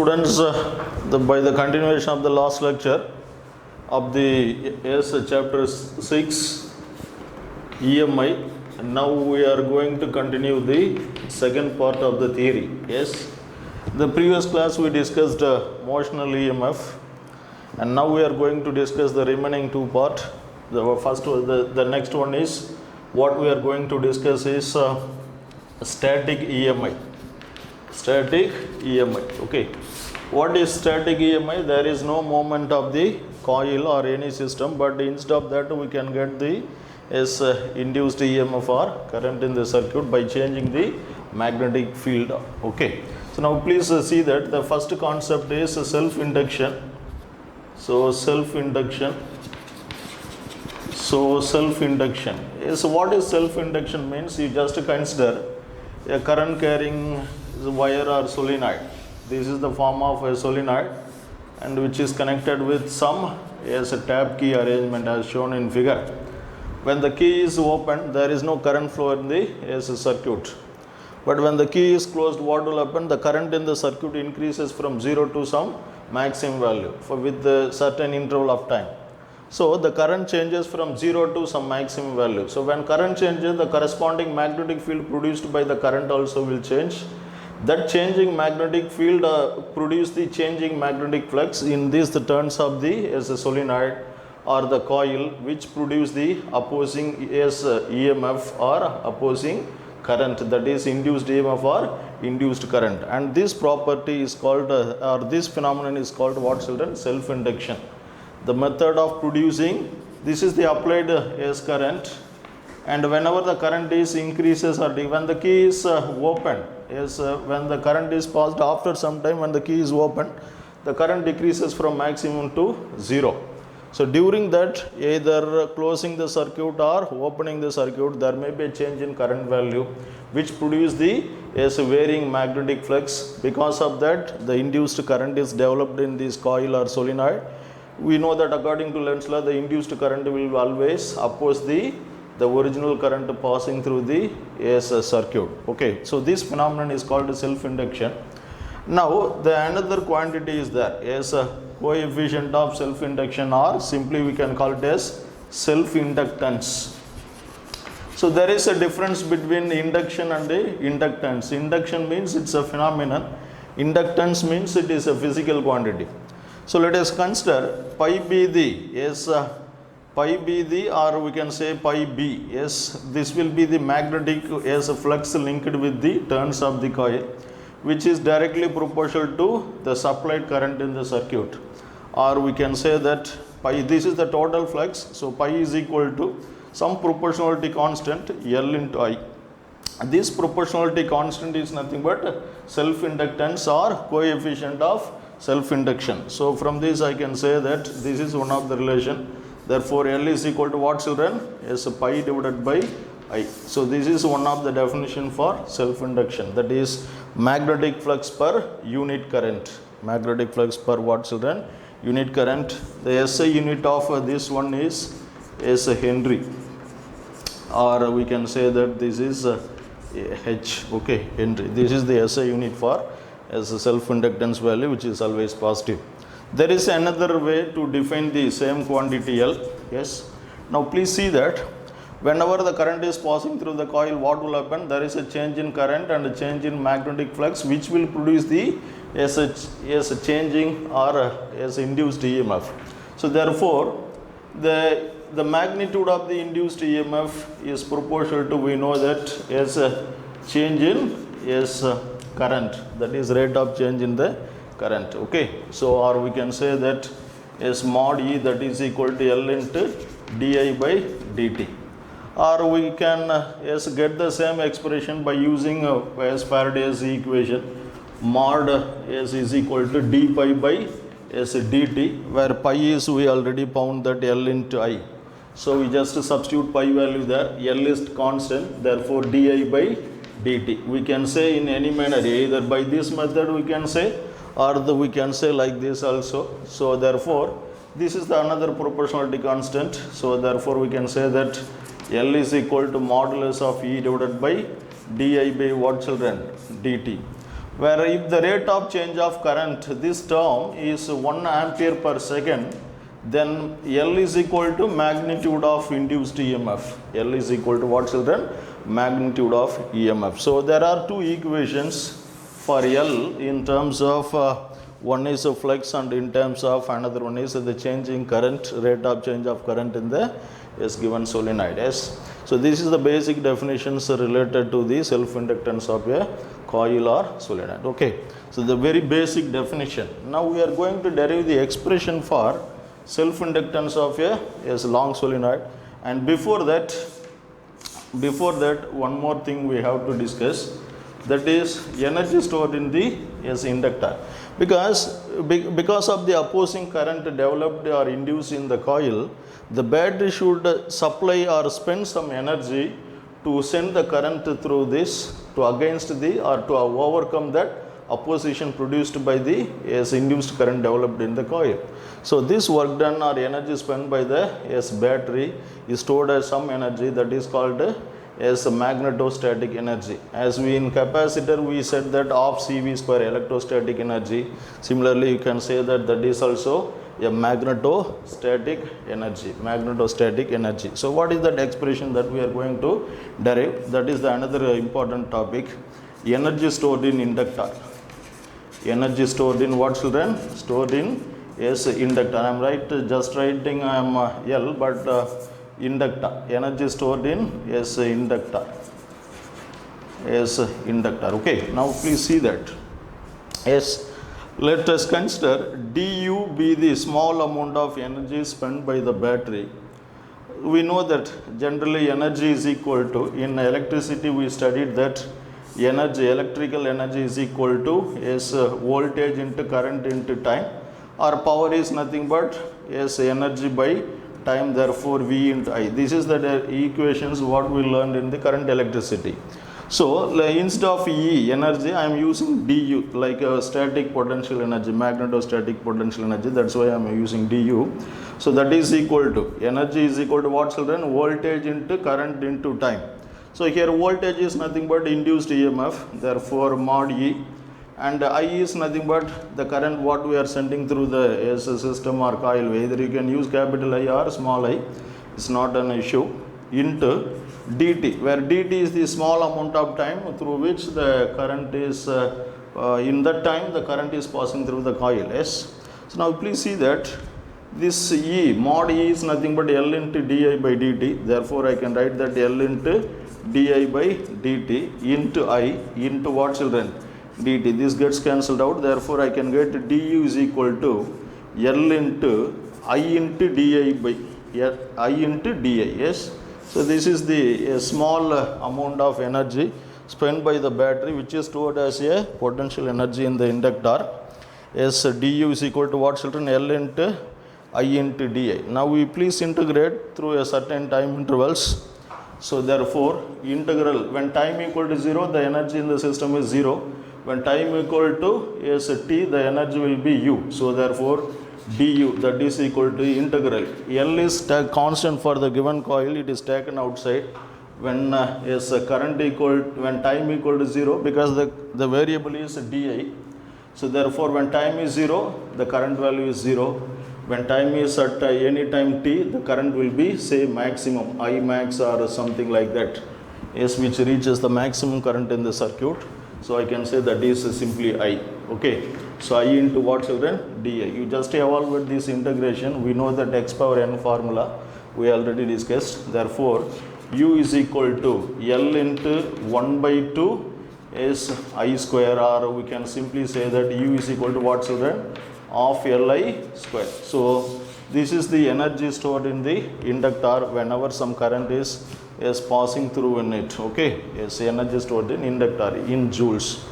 Students, by the continuation of the last lecture of the chapter 6 EMI, now we are going to continue the second part of the theory. Yes, the previous class we discussed motional EMF, and now we are going to discuss the remaining two part. The next one is what we are going to discuss is static EMI. Static EMI. Okay, what is static EMI? There is no movement of the coil or any system, but instead of that we can get the induced EMF or current in the circuit by changing the magnetic field. Okay, so now please see that the first concept is self-induction. So self-induction. Yes, what is self-induction means? You just consider a current carrying wire or solenoid. This is the form of a solenoid, and which is connected with some a tap key arrangement as shown in figure. When the key is open, there is no current flow in the circuit. But when the key is closed, what will happen? The current in the circuit increases from 0 to some maximum value with a certain interval of time. So the current changes from 0 to some maximum value. So when current changes, the corresponding magnetic field produced by the current also will change. That changing magnetic field produce the changing magnetic flux in these the turns of the solenoid or the coil, which produce the opposing EMF or opposing current, that is induced EMF or induced current. And this property is called or this phenomenon is called what, children? Self-induction. The method of producing, this is the applied current, and whenever the current is increases or when the key is open, when the current is passed after some time, when the key is open, the current decreases from maximum to 0. So during that, either closing the circuit or opening the circuit, there may be a change in current value, which produce the varying magnetic flux. Because of that, the induced current is developed in this coil or solenoid. We know that according to Lenz's law, the induced current will always oppose the original current passing through the circuit. Okay, so this phenomenon is called self-induction. Now the another quantity is there as a coefficient of self-induction, or simply we can call it as self-inductance. So there is a difference between induction and inductance. Induction means it's a phenomenon. Inductance means it is a physical quantity. So let us consider pi b the pi b the, or we can say pi b. Yes, this will be the magnetic flux linked with the turns of the coil, which is directly proportional to the supplied current in the circuit. Or we can say that pi, this is the total flux, so pi is equal to some proportionality constant L into I. This proportionality constant is nothing but self-inductance or coefficient of self-induction. So from this I can say that this is one of the relation. Therefore L is equal to what, children? Yes, pi divided by I. So this is one of the definition for self-induction, that is magnetic flux per unit current. Magnetic flux per what, children? Unit current. The SI unit of this one is Henry, or we can say that this is H. Okay, Henry. This is the SI unit for as a self-inductance value, which is always positive. There is another way to define the same quantity L. Yes. Now please see that whenever the current is passing through the coil, what will happen? There is a change in current and a change in magnetic flux, which will produce the changing or induced EMF. So therefore the magnitude of the induced EMF is proportional to, we know that as a change in current, that is rate of change in the current. Okay, so or we can say that as mod E, that is equal to L into di by dt. Or we can get the same expression by using Faraday's equation, mod S is equal to d pi by dt, where pi is, we already found that L into I. So we just substitute pi value there. L is constant, therefore di by dt. We can say in any manner, either by this method we can say, or we can say like this also. So therefore this is the another proportionality constant. So therefore we can say that L is equal to modulus of E divided by di by what, children? Dt. where if the rate of change of current, this term is 1 ampere per second, then L is equal to magnitude of induced EMF. L is equal to what, children? Magnitude of EMF. So there are two equations for L in terms of one is a flux and in terms of another one is the change in current, rate of change of current in the given solenoid. Yes. So this is the basic definitions related to the self-inductance of a coil or solenoid. Okay. So the very basic definition. Now we are going to derive the expression for self-inductance of a long solenoid, and before that one more thing we have to discuss, that is energy stored in the inductor, because of the opposing current developed or induced in the coil, the battery should supply or spend some energy to send the current through this to against the or to overcome that opposition produced by the induced current developed in the coil. So this work done or energy spent by the battery is stored as some energy that is called as magnetostatic energy. As we in capacitor we said that of CV square electrostatic energy. Similarly, you can say that is also a magnetostatic energy. Magnetostatic energy. So what is that expression that we are going to derive? That is the another important topic. Energy stored in inductor. Energy stored in what, children? Stored in inductor. I am just writing I am L, but inductor. Energy stored in inductor. Inductor. Okay. Now please see that. Yes. Let us consider du be the small amount of energy spent by the battery. We know that generally energy is equal to, in electricity we studied that energy, electrical energy is equal to voltage into current into time, or power is nothing but energy by time, therefore V into I. This is the equations what we learned in the current electricity. So instead of E energy, I am using du, like a static potential energy, magnetostatic potential energy. That's why I am using du. So that is equal to, energy is equal to what, children? Voltage into current into time. So here voltage is nothing but induced EMF, therefore mod E, and I is nothing but the current what we are sending through the system or coil. Either you can use capital I or small I, it's not an issue, into dt, where dt is the small amount of time through which the current is, in that time the current is passing through the coil. Yes. So now please see that this E, mod E is nothing but L into di by dt, therefore I can write that L into di by dt into I into what, children? Dt. This gets cancelled out, therefore I can get du is equal to L into I into di by I into di. Yes. So this is the small amount of energy spent by the battery which is stored as a potential energy in the inductor. Yes, du is equal to what, children? L into I into di. Now we please integrate through a certain time intervals. So therefore integral, when time equal to 0, the energy in the system is 0. When time equal to t, the energy will be u. So therefore du, that is equal to integral. L is constant for the given coil, it is taken outside. When current equal, when time equal to 0, because the variable is di. So therefore when time is 0, the current value is 0. When time is at any time t, the current will be say maximum, I max or something like that, yes, which reaches the maximum current in the circuit. So I can say that is simply I. Okay. So I into what, children? di. You just evaluate this integration. We know that x power n formula we already discussed. Therefore u is equal to L into 1 by 2 is I square, or we can simply say that u is equal to what, children? Of Li square. So this is the energy stored in the inductor whenever some current is passing through in it. Okay. Yes, energy stored in inductor in joules.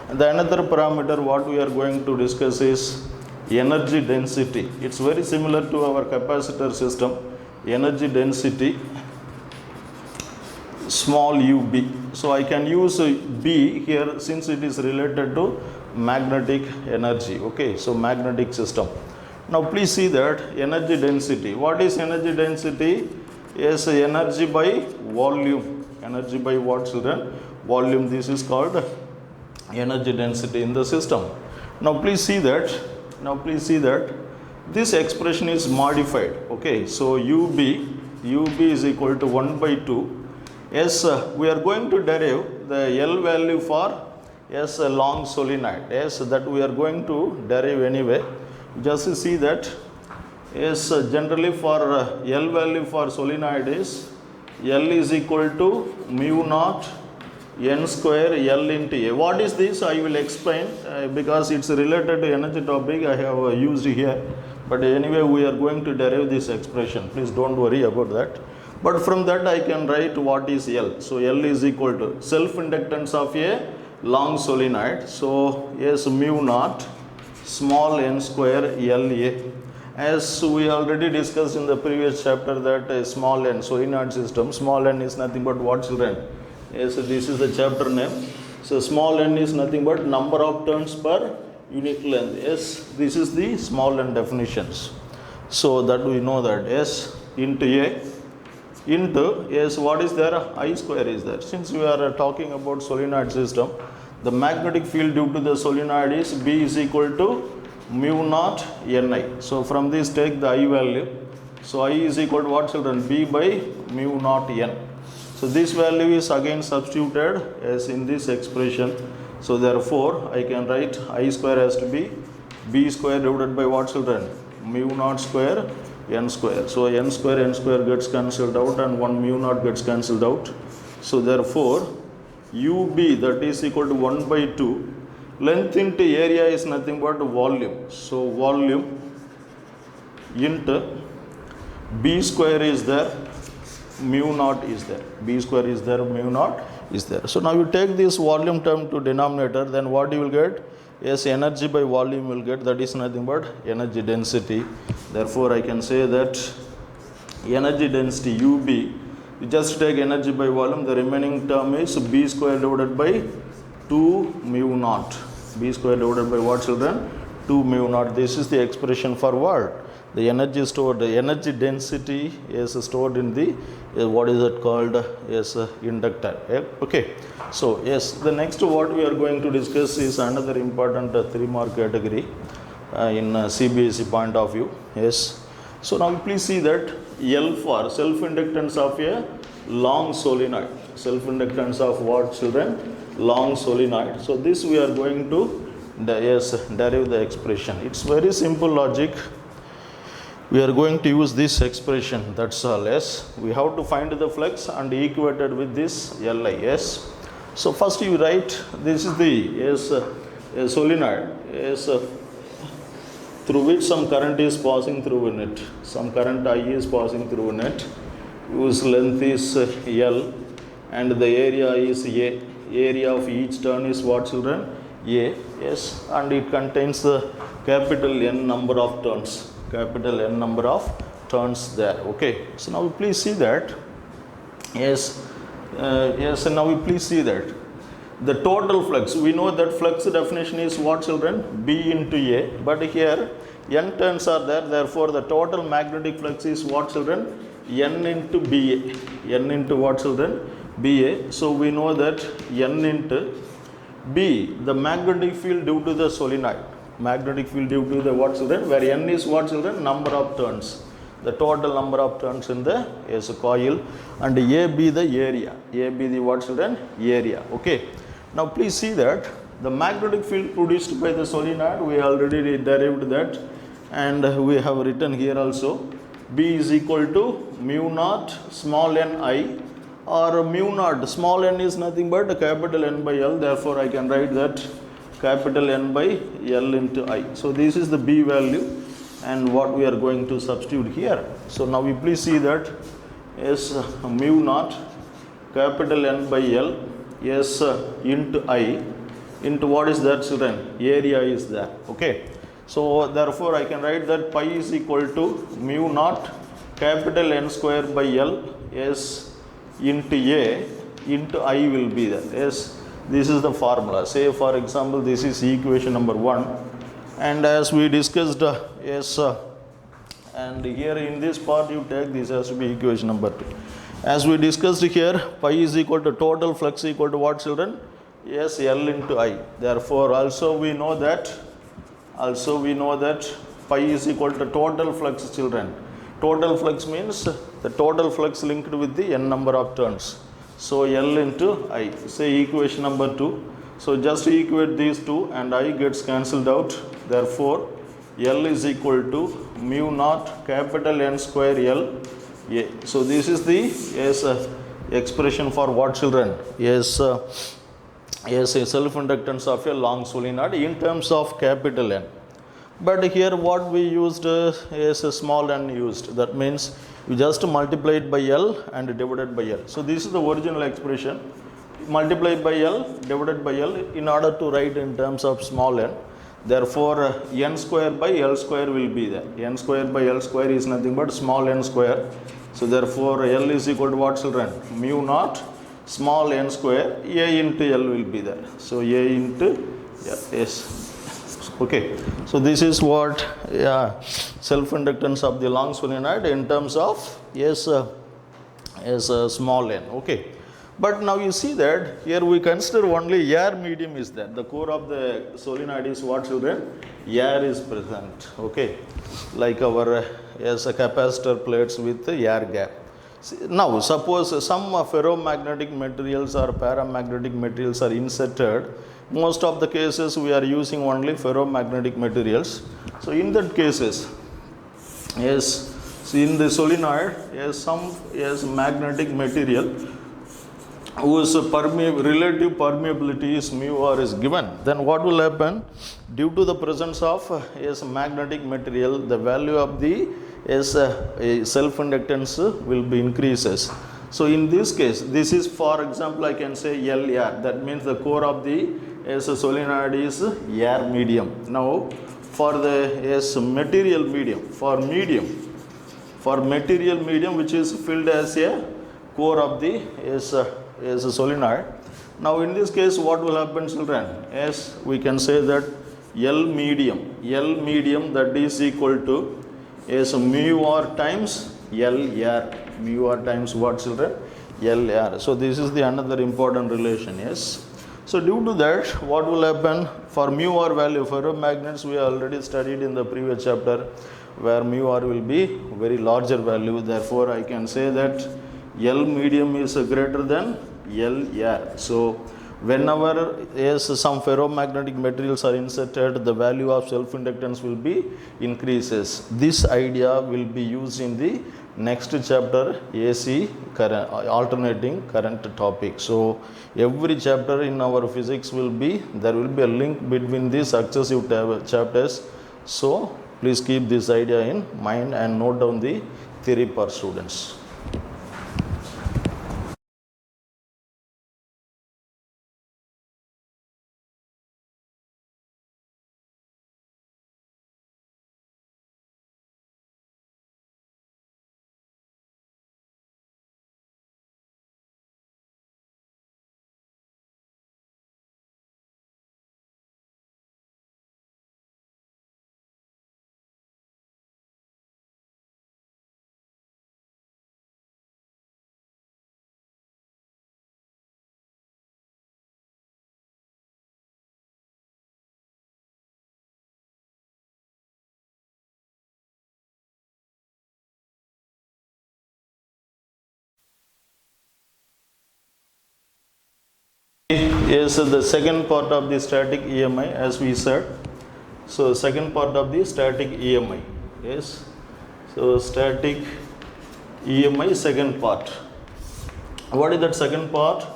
And the another parameter what we are going to discuss is energy density. It's very similar to our capacitor system. Energy density, small ub. So I can use B here since it is related to magnetic energy. Okay, so magnetic system. Now please see that energy density. What is energy density? Yes, energy by volume. Energy by what, children? Volume. This is called energy density in the system. Now please see that this expression is modified. Okay, so ub is equal to 1 by 2. Yes, we are going to derive the L value for a long solenoid. Yes, that we are going to derive anyway. Just to see that, yes, generally for L value for solenoid is L is equal to mu naught n square L into A. What is this? I will explain because it's related to energy topic I have used here. But anyway, we are going to derive this expression. Please don't worry about that. But from that I can write what is L. So L is equal to self-inductance of a long solenoid. So yes, mu naught small n square LA. As we already discussed in the previous chapter that a small n solenoid system, small n is nothing but what, children? Yes, this is the chapter name. So small n is nothing but number of turns per unit length. Yes, this is the small n definitions. So that we know that S into A into, yes, what is there? I square is there. Since we are talking about solenoid system, the magnetic field due to the solenoid is B is equal to mu naught Ni. So from this take the I value. So I is equal to what, children? B by mu naught N. So this value is again substituted as in this expression. So therefore I can write I square has to be B square divided by what, children? Mu naught square N square. So N square gets cancelled out and 1 mu naught gets cancelled out. So therefore UB, that is equal to 1 by 2. Length into area is nothing but volume. So volume into B square is there, mu naught is there. B square is there, mu naught is there. So now you take this volume term to denominator, then what you will get? Yes, energy by volume will get, that is nothing but energy density. Therefore I can say that energy density UB, you just take energy by volume, the remaining term is B square divided by 2 mu naught. B square divided by what, children? 2 mu naught. This is the expression for what? The energy stored, the energy density is stored in the, what is it called? Yes, inductor. Okay. So yes, the next what we are going to discuss is another important 3-mark category in CBSE point of view. Yes. So now please see that L for self-inductance of a long solenoid. Self-inductance of what, children? Long solenoid. So this we are going to derive the expression. It's very simple logic. We are going to use this expression, that's all. Yes, we have to find the flux and equate it with this Li. Yes. So first you write, this is the a solenoid, through which some current is passing through in it. Some current I is passing through in it, whose length is L and the area is A. Area of each turn is what, children? A. Yes, and it contains the capital N number of turns. Capital N number of turns there. Okay. So now please see that. Yes. Yes. And now we please see that the total flux. We know that flux definition is what, children? B into A. But here N turns are there. Therefore, the total magnetic flux is what, children? N into BA. N into what, children? BA. So we know that N into B, the magnetic field due to the solenoid. Magnetic field due to the what, children? Where N is what, children? Number of turns. The total number of turns in the coil, and AB the area. AB the what, children? Area. Okay. Now please see that the magnetic field produced by the solenoid, we already derived that, and we have written here also. B is equal to mu naught small n I, or mu naught small n is nothing but capital N by L. Therefore I can write that capital N by L into I. So this is the B value and what we are going to substitute here. So now we please see that is mu naught capital N by L into I into what is that, children? Area is there. Okay. So therefore I can write that pi is equal to mu naught capital N square by L into A into I will be there. Yes. This is the formula. Say for example, this is equation number 1, and as we discussed, and here in this part you take this has to be equation number 2. As we discussed here, pi is equal to total flux equal to what, children? yes, L into I. Therefore, also we know that pi is equal to total flux, children. Total flux means the total flux linked with the n number of turns. So L into I. Say equation number 2. So just equate these two and I gets cancelled out. Therefore, L is equal to mu naught capital N square L A. So this is the expression for what, children? Yes, a self-inductance of a long solenoid in terms of capital N. But here what we used is a small n used. That means you just multiply it by L and divided by L. So this is the original expression. Multiplied by L divided by L in order to write in terms of small n. Therefore, n square by L square will be there. N square by L square is nothing but small n square. So therefore, L is equal to what, children? Mu naught small n square A into L will be there. So A into S. Okay. So this is what self-inductance of the long solenoid in terms of small n. Okay. But now you see that here we consider only air medium is there. The core of the solenoid is what, children? Air is present. Okay. Like our capacitor plates with air gap. Now suppose some ferromagnetic materials or paramagnetic materials are inserted. Most of the cases we are using only ferromagnetic materials. So in that cases, so in the solenoid, some magnetic material whose relative permeability is mu r is given, then what will happen? Due to the presence of magnetic material, the value of the self-inductance will be increases. So in this case, this is, for example, I can say L air. That means the core of the solenoid is air medium. Now for the material medium, for material medium which is filled as a core of the a solenoid. Now in this case what will happen, children? Yes, we can say that L medium that is equal to mu r times L air. Mu r times what, children? L air. So this is the another important relation. Yes. So due to that, what will happen for mu r value? Ferromagnets we already studied in the previous chapter, where mu r will be very larger value. Therefore I can say that L medium is greater than L air. So whenever some ferromagnetic materials are inserted, the value of self-inductance will be increases. This idea will be used in the next chapter, AC current, alternating current topic. So every chapter in our physics there will be a link between these successive chapters. So please keep this idea in mind and note down the theory for students. Is the second part of the static EMI, as we said. So second part of the static EMI. Yes. So static EMI second part. What is that second part?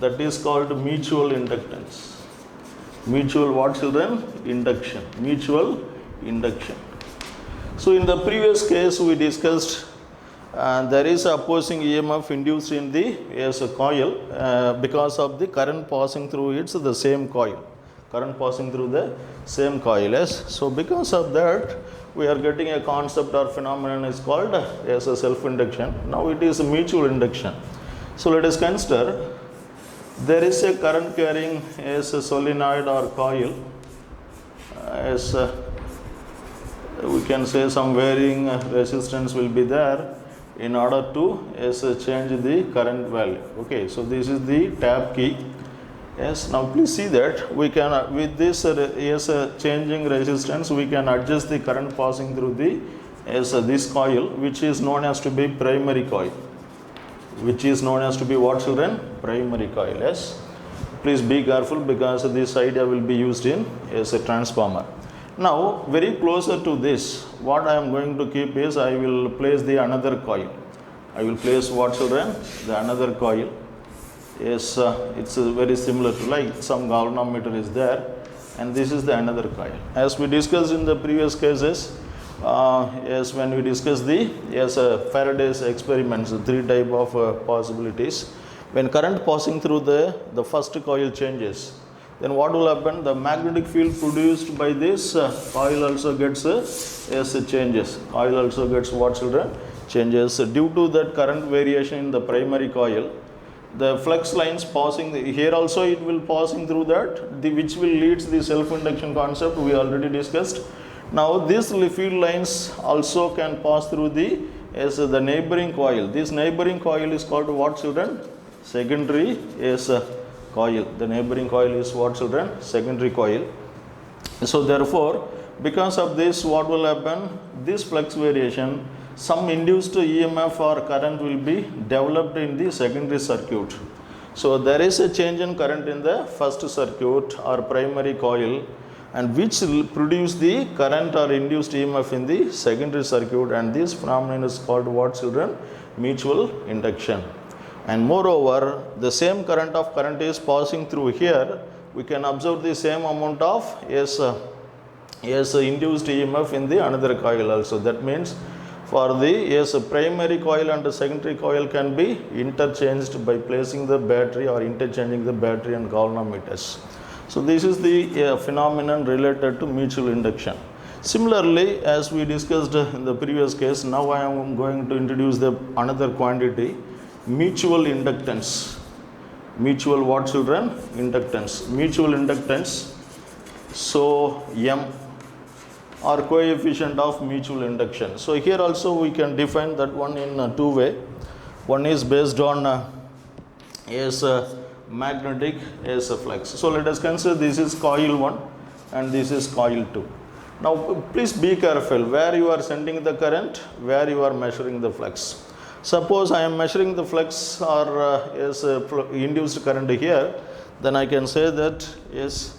That is called mutual inductance. Mutual what, children? Induction. Mutual induction. So in the previous case we discussed there is opposing EMF induced in the coil because of the current passing through it's the same coil. Current passing through the same coil. Yes. So because of that we are getting a concept or phenomenon is called as a self-induction. Now it is a mutual induction. So let us consider there is a current carrying as a solenoid or coil as we can say some varying resistance will be there in order to change the current value. Okay, so this is the tab key. Yes, now please see that we can with this changing resistance we can adjust the current passing through the this coil, which is known as to be primary coil, which is known as to be what, children? Primary coil. Yes, please be careful because this idea will be used in as a transformer. Now very closer to this, what I am going to keep is I will place the another coil. I will place what, children? The another coil. Yes, it's very similar to like some galvanometer is there, and this is the another coil. As we discussed in the previous cases, yes, when we discussed the Faraday's experiments, three type of possibilities. When current passing through the first coil changes, then what will happen? The magnetic field produced by this coil also gets changes. Coil also gets what, children? Changes due to that current variation in the primary coil. The flux lines passing here also it will passing through that, which will leads the self-induction concept we already discussed. Now these field lines also can pass through the neighboring coil. This neighboring coil is called what, children? Secondary coil. The neighboring coil is what, children? Secondary coil. So therefore, because of this, what will happen? This flux variation, some induced EMF or current will be developed in the secondary circuit. So there is a change in current in the first circuit or primary coil, and which will produce the current or induced EMF in the secondary circuit, and this phenomenon is called what, children? Mutual induction. And moreover, the same current is passing through here. We can observe the same amount of induced EMF in the another coil also. That means for the primary coil and the secondary coil can be interchanged by placing the battery or interchanging the battery and galvanometers. So this is the phenomenon related to mutual induction. Similarly, as we discussed in the previous case, now I am going to introduce the another quantity, mutual inductance. Mutual what, children? Inductance. Mutual inductance. So M, or coefficient of mutual induction. So here also we can define that one in two way. One is based on magnetic flux. So let us consider this is coil 1 and this is coil 2. Now please be careful where you are sending the current, where you are measuring the flux. Suppose I am measuring the flux or induced current here, then I can say that is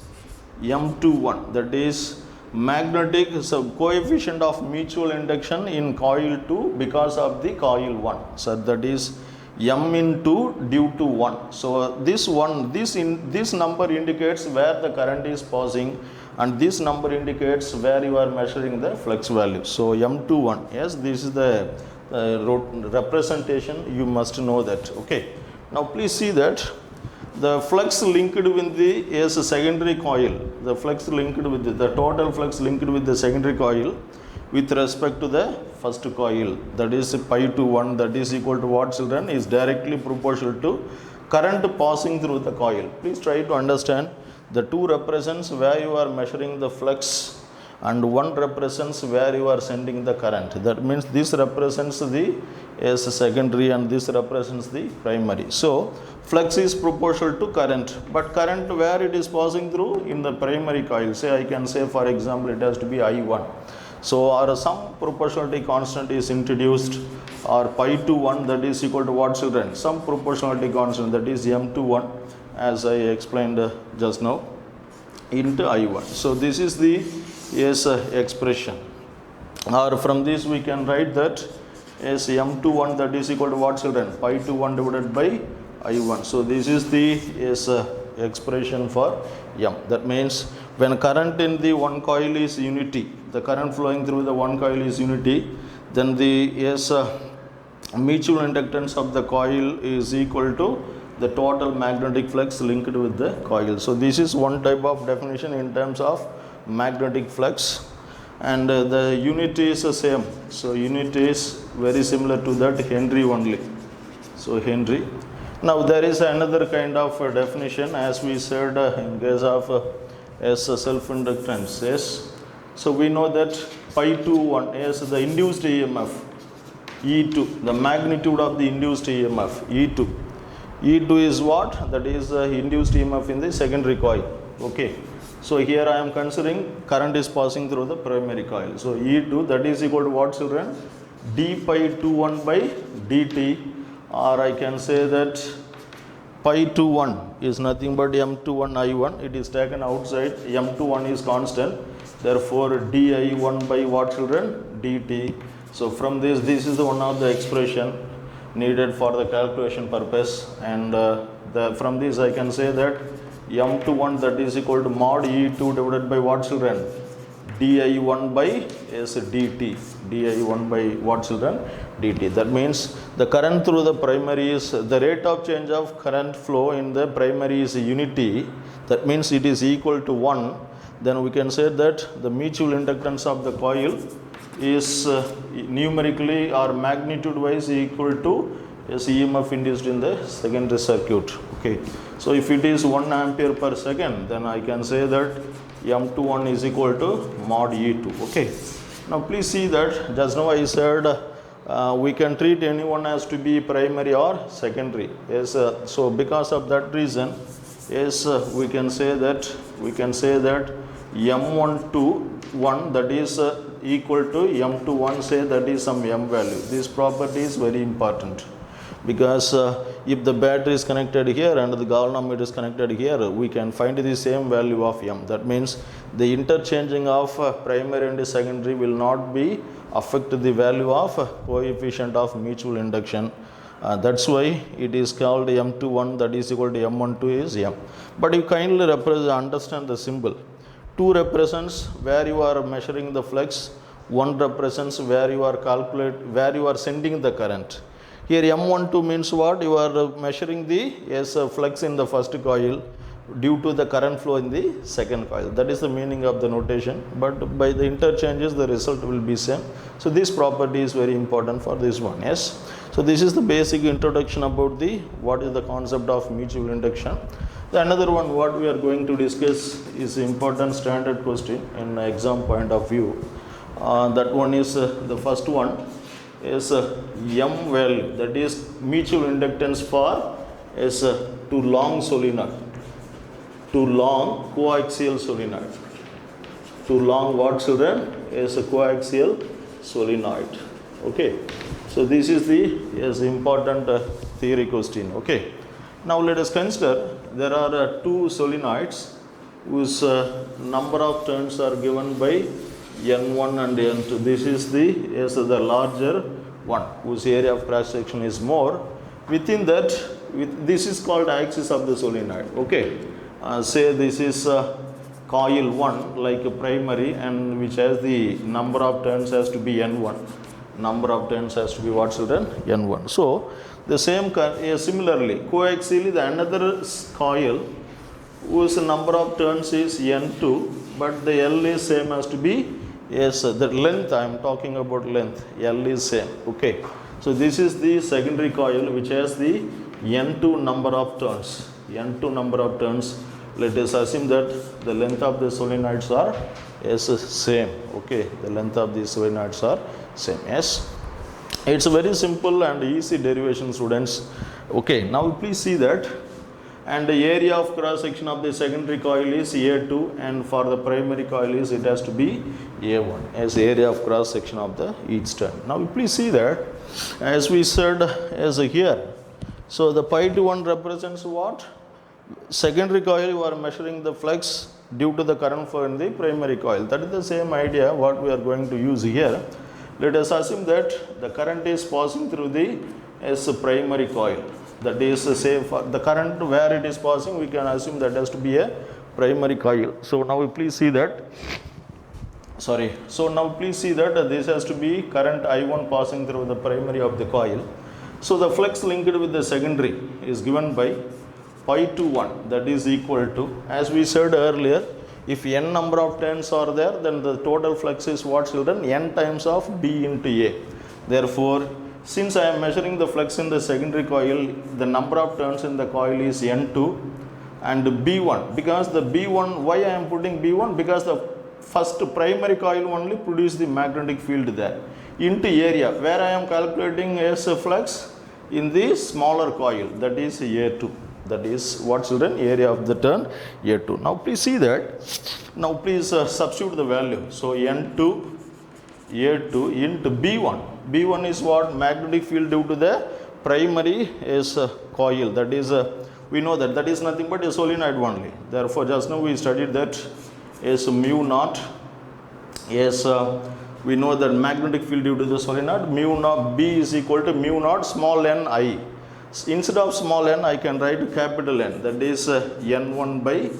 M21, that is magnetic coefficient of mutual induction in coil 2 because of the coil 1. So that is M into due to 1. So this number indicates where the current is passing, and this number indicates where you are measuring the flux value. So M21, yes, this is the representation, you must know that. Okay, now please see that the flux linked with the secondary coil, the flux linked with the total flux linked with the secondary coil with respect to the first coil, that is pi to 1, that is equal to what, children? Is directly proportional to current passing through the coil. Please try to understand, the two represents where you are measuring the flux and one represents where you are sending the current. That means this represents the secondary and this represents the primary. So flux is proportional to current, but current where it is passing through? In the primary coil. Say I can say, for example, it has to be I1. So or some proportionality constant is introduced, or pi to 1, that is equal to what, children? Some proportionality constant, that is M21, as I explained just now, into I1. So this is the expression, or from this we can write that as M21, that is equal to what, children? Pi to 1 divided by I1. So this is the expression for M. That means when current in the one coil is unity, the current flowing through the one coil is unity, then the mutual inductance of the coil is equal to the total magnetic flux linked with the coil. So this is one type of definition in terms of magnetic flux, and the unit is the same. So unit is very similar to that, Henry only. So Henry. Now there is another kind of definition, as we said in case of self-inductance. Yes. So we know that pi to 1 is the induced EMF, E2, the magnitude of the induced EMF, E2, E2 is what? That is induced EMF in the secondary coil. Okay. So here I am considering current is passing through the primary coil. So E2, that is equal to what, children? D pi 21 by dt, or I can say that pi 21 is nothing but M21 I1. It is taken outside. M21 is constant. Therefore di1 by what, children? Dt. So from this is the one of the expression needed for the calculation purpose, and from this I can say that M21, that is equal to mod E2 divided by what, children? di1 by dt. di1 by what, children? dt. That means the current through the primary is, the rate of change of current flow in the primary is unity. That means it is equal to 1. Then we can say that the mutual inductance of the coil is numerically or magnitude wise equal to EMF induced in the secondary circuit. Okay. So if it is 1 ampere per second, then I can say that M21 is equal to mod E2. Okay. Now please see that just now I said we can treat anyone as to be primary or secondary. Yes. So because of that reason, yes, we can say that M12 that is equal to M21, say that is some M value. This property is very important, because if the battery is connected here and the galvanometer is connected here, we can find the same value of M. That means the interchanging of primary and secondary will not be affect the value of coefficient of mutual induction. That's why it is called M21, that is equal to M12 is M. But you kindly understand the symbol. 2 represents where you are measuring the flux, 1 represents where you are sending the current. Here M12 means what? You are measuring the flux in the first coil due to the current flow in the second coil. That is the meaning of the notation, but by the interchanges the result will be same. So this property is very important for this one. Yes. So this is the basic introduction about what is the concept of mutual induction. The another one what we are going to discuss is important standard question in exam point of view. That one is the first one is M value, that is mutual inductance for two long solenoid, two long coaxial solenoid. Two long what, children? Is a coaxial solenoid. Okay. So this is the important theory question. Okay. Now let us consider there are two solenoids whose number of turns are given by N1 and N2. This is the larger one whose area of cross section is more. Within that, this is called axis of the solenoid. Okay. Say this is coil 1 like a primary, and which has the number of turns has to be N1. Number of turns has to be what, children? N1. So the same similarly coaxially the another coil whose number of turns is N2, but the L is same as to be the length. I am talking about length. L is same. Okay. So this is the secondary coil which has the N2 number of turns. N2 number of turns. Let us assume that the length of the solenoids are same. Okay. The length of the solenoids are same. Yes. It's a very simple and easy derivation, students. Okay. Now please see that. And the area of cross section of the secondary coil is A2, and for the primary coil is it has to be A1 as area of cross section of the each turn. Now please see that as we said as here. So the pi to 1 represents what? Secondary coil you are measuring the flux due to the current flow in the primary coil. That is the same idea what we are going to use here. Let us assume that the current is passing through the primary coil. That is say for the current where it is passing, we can assume that has to be a primary coil. So now please see that. So now please see that this has to be current I1 passing through the primary of the coil. So the flux linked with the secondary is given by pi to 1, that is equal to, as we said earlier, if n number of turns are there, then the total flux is what, children? N times of B into A. Therefore, since I am measuring the flux in the secondary coil, the number of turns in the coil is N2 and B1. Because the B1, why I am putting B1? Because the first primary coil only produce the magnetic field there into area where I am calculating as a flux in the smaller coil, that is A2. That is what, children? Area of the turn A2. Now please see that. Now please substitute the value. So N2 A2 into B1. B1 is what? Magnetic field due to the primary is coil. That is we know that is nothing but a solenoid only. Therefore just now we studied that is mu naught. Yes, we know that magnetic field due to the solenoid, mu naught B is equal to mu naught small n I. Instead of small n, I can write capital N. That is N1 by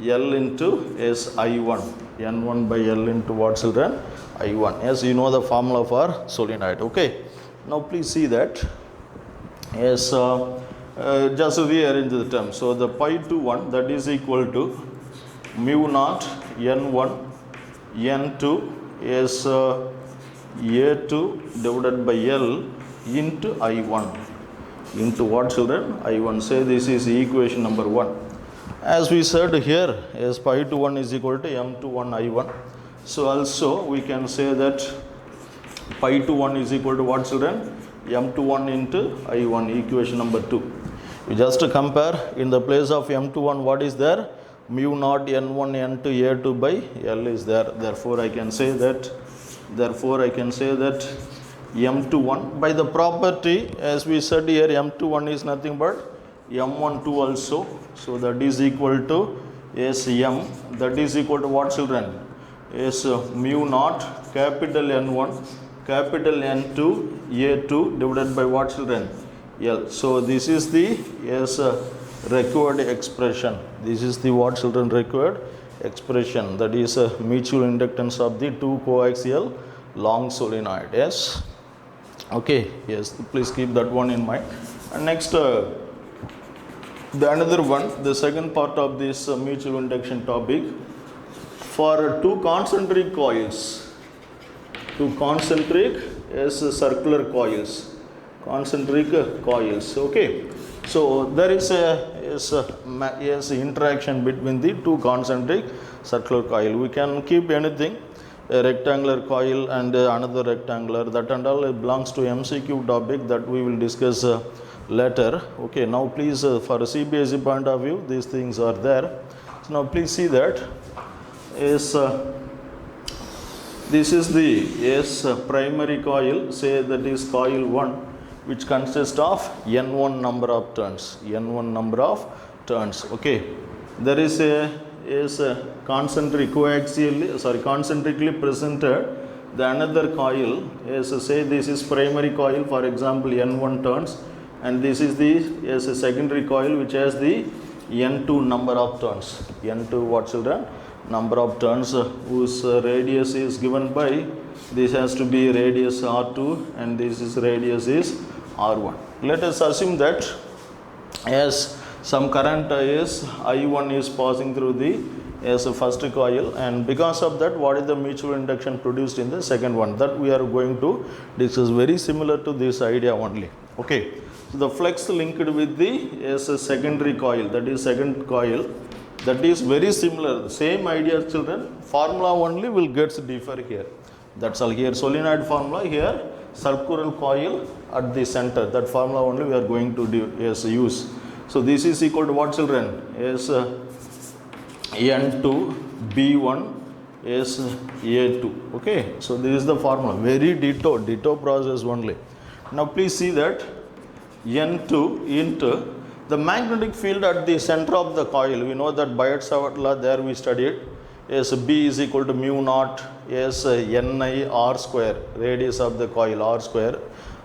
L into is I1. N1 by L into what, children? I1. Yes, you know the formula for solenoid. Okay. Now please see that. Yes, just rearrange the term. So the pi to 1, that is equal to mu naught N1 N2 is A2 divided by L into I1. Into what, children? I1. Say this is equation number 1. As we said here, as pi to 1 is equal to M to 1 I1. So also we can say that pi to 1 is equal to what, children? M to 1 into I1, equation number 2. We just compare, in the place of M to 1, what is there? Mu naught N1 N2 A2 by L is there. Therefore I can say that M to 1 by the property, as we said here, M to 1 is nothing but M1 2 also. So that is equal to S M, that is equal to what, children? Is mu naught capital N1 capital N2 A2 divided by what, children? L. So this is the required expression. This is the what, children? Required expression. That is mutual inductance of the two coaxial long solenoid. Yes. Okay. Yes. Please keep that one in mind. And next, the another one, the second part of this mutual induction topic, for two concentric coils. Two concentric circular coils. Concentric coils. Okay. So there is a interaction between the two concentric circular coil. We can keep anything, a rectangular coil and another rectangular, that and all belongs to MCQ topic that we will discuss later. Okay, now please for a CBSE point of view, these things are there. So now please see that this is the primary coil, say that is coil 1, which consists of N1 number of turns. N1 number of turns. Okay. There is a concentrically presented the another coil is say this is primary coil, for example N1 turns, and this is the a secondary coil which has the N2 number of turns. N2 what, children? Number of turns whose radius is given by, this has to be radius R2 and this is radius is R1. Let us assume that as some current is I1 is passing through the first coil, and because of that, what is the mutual induction produced in the second one, that we are going to discuss. Very similar to this idea only. Okay. So the flux linked with the secondary coil, that is second coil, that is very similar. Same idea, children. Formula only will get differ here. That's all. Here solenoid formula, here circular coil at the center. That formula only we are going to use. So this is equal to what, children? Is N2 B1 is A2. Okay. So this is the formula. Very ditto process only. Now please see that N2 into the magnetic field at the center of the coil. We know that Biot-Savart law, there we studied, is B is equal to mu naught is Ni R square, radius of the coil R square.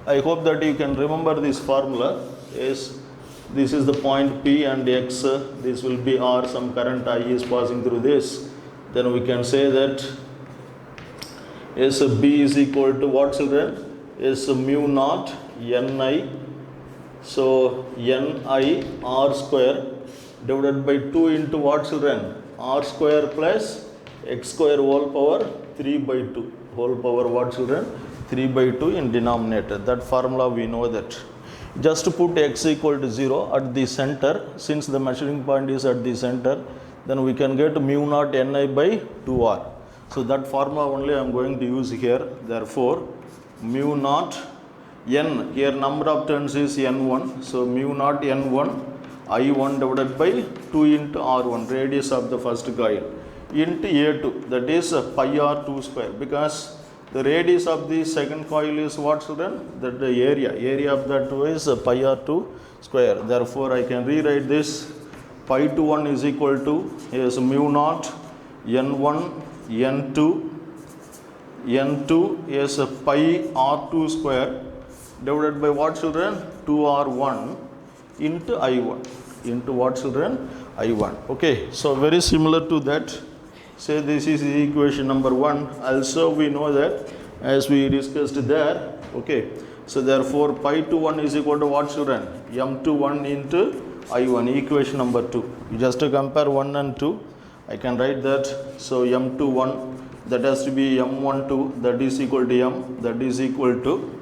I hope that you can remember this formula. This is the point P and X, this will be R, some current I is passing through this. Then we can say that is B is equal to what, children? Is mu naught Ni. So Ni R square divided by 2 into what, children? R square plus X square whole power 3 by 2. Whole power what, children? 3 by 2 in denominator. That formula we know that. Just to put X equal to 0 at the center, since the measuring point is at the center, then we can get mu naught Ni by 2R. So that formula only I am going to use here. Therefore, mu naught n, here number of turns is n1, so mu naught n1 I1 divided by 2 into R1, radius of the first coil, into A2, that is pi R2 square, because the radius of the second coil is what, children? That the area of that is pi R2 square. Therefore, I can rewrite this pi to 1 is equal to is mu naught n1 n2 is pi R2 square divided by what, children? 2R1 into I1, into what, children? I1. Okay, so very similar to that. Say this is equation number 1. Also we know that as we discussed there. Okay, so therefore pi to 1 is equal to what, children? M to 1 into I1, equation number 2. You just to compare 1 and 2, I can write that. So M to 1, that has to be M1 2, that is equal to M, that is equal to,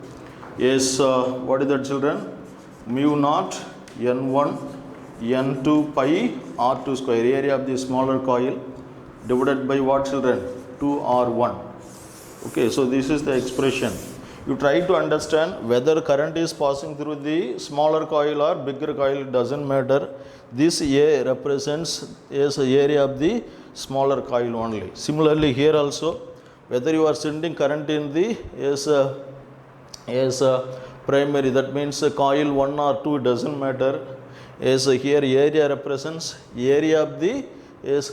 yes, what is that, children? Mu naught N1 N2 pi R2 square, area of the smaller coil, divided by what, children? 2R1. Okay, so this is the expression. You try to understand whether current is passing through the smaller coil or bigger coil, it doesn't matter. This A represents as area of the smaller coil only. Similarly here also, whether you are sending current in the primary, that means coil 1 or 2, doesn't matter. As here area represents area of the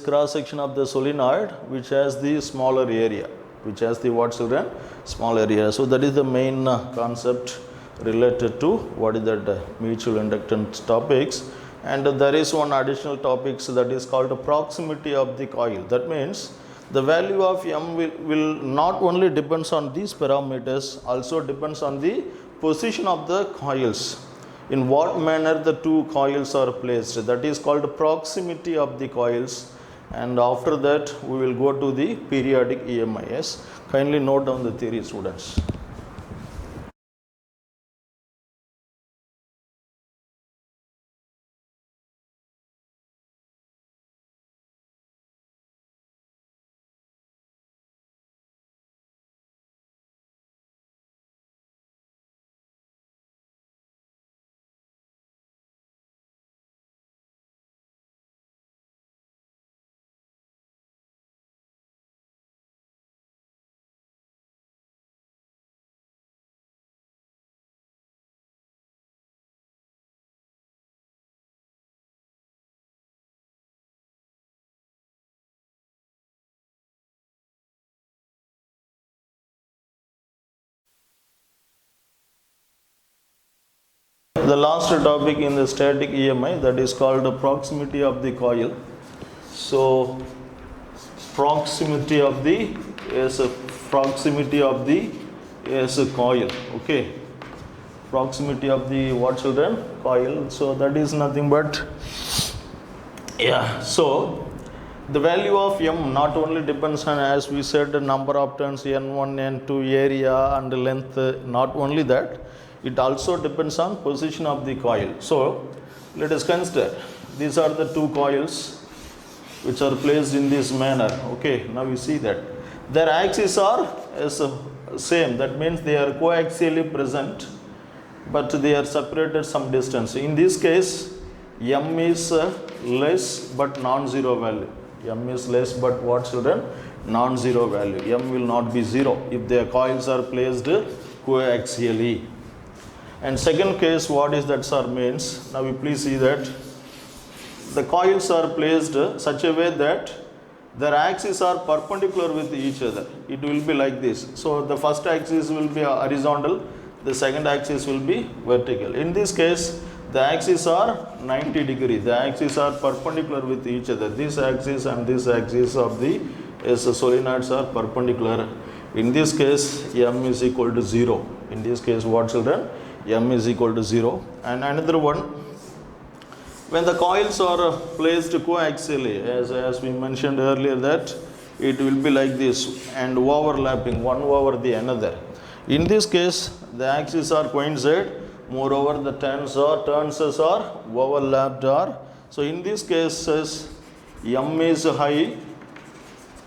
cross section of the solenoid, which has the smaller area, which has the what, children? Small area. So that is the main concept related to what is that mutual inductance topics. And there is one additional topics that is called proximity of the coil. That means the value of M will not only depends on these parameters, also depends on the position of the coils, in what manner the two coils are placed. That is called proximity of the coils. And after that we will go to the periodic EMI. Yes, kindly note down the theory, students. The last topic in the static EMI, that is called the proximity of the coil. So proximity of the coil. Okay, proximity of the what, children? Coil. So that is nothing but, yeah, so the value of M not only depends on, as we said, the number of turns, N1, N2, area and length. Not only that, it also depends on position of the coil. So let us consider these are the two coils which are placed in this manner. Okay, now you see that their axes are same, that means they are coaxially present, but they are separated some distance. In this case, M is less but non-zero value. M is less but what, children? Non-zero value. M will not be zero if their coils are placed coaxially. And second case, what is that, sir, means? Now you please see that the coils are placed such a way that their axes are perpendicular with each other. It will be like this. So the first axis will be horizontal, the second axis will be vertical. In this case, the axes are 90 degrees. The axes are perpendicular with each other. This axis and this axis of the solenoids are perpendicular. In this case, M is equal to 0. In this case, what, children? M is equal to 0. And another one, when the coils are placed coaxially, as we mentioned earlier, that it will be like this and overlapping one over the another. In this case, the axes are coincide. Moreover, the turns are overlapped. So in these cases, M is high,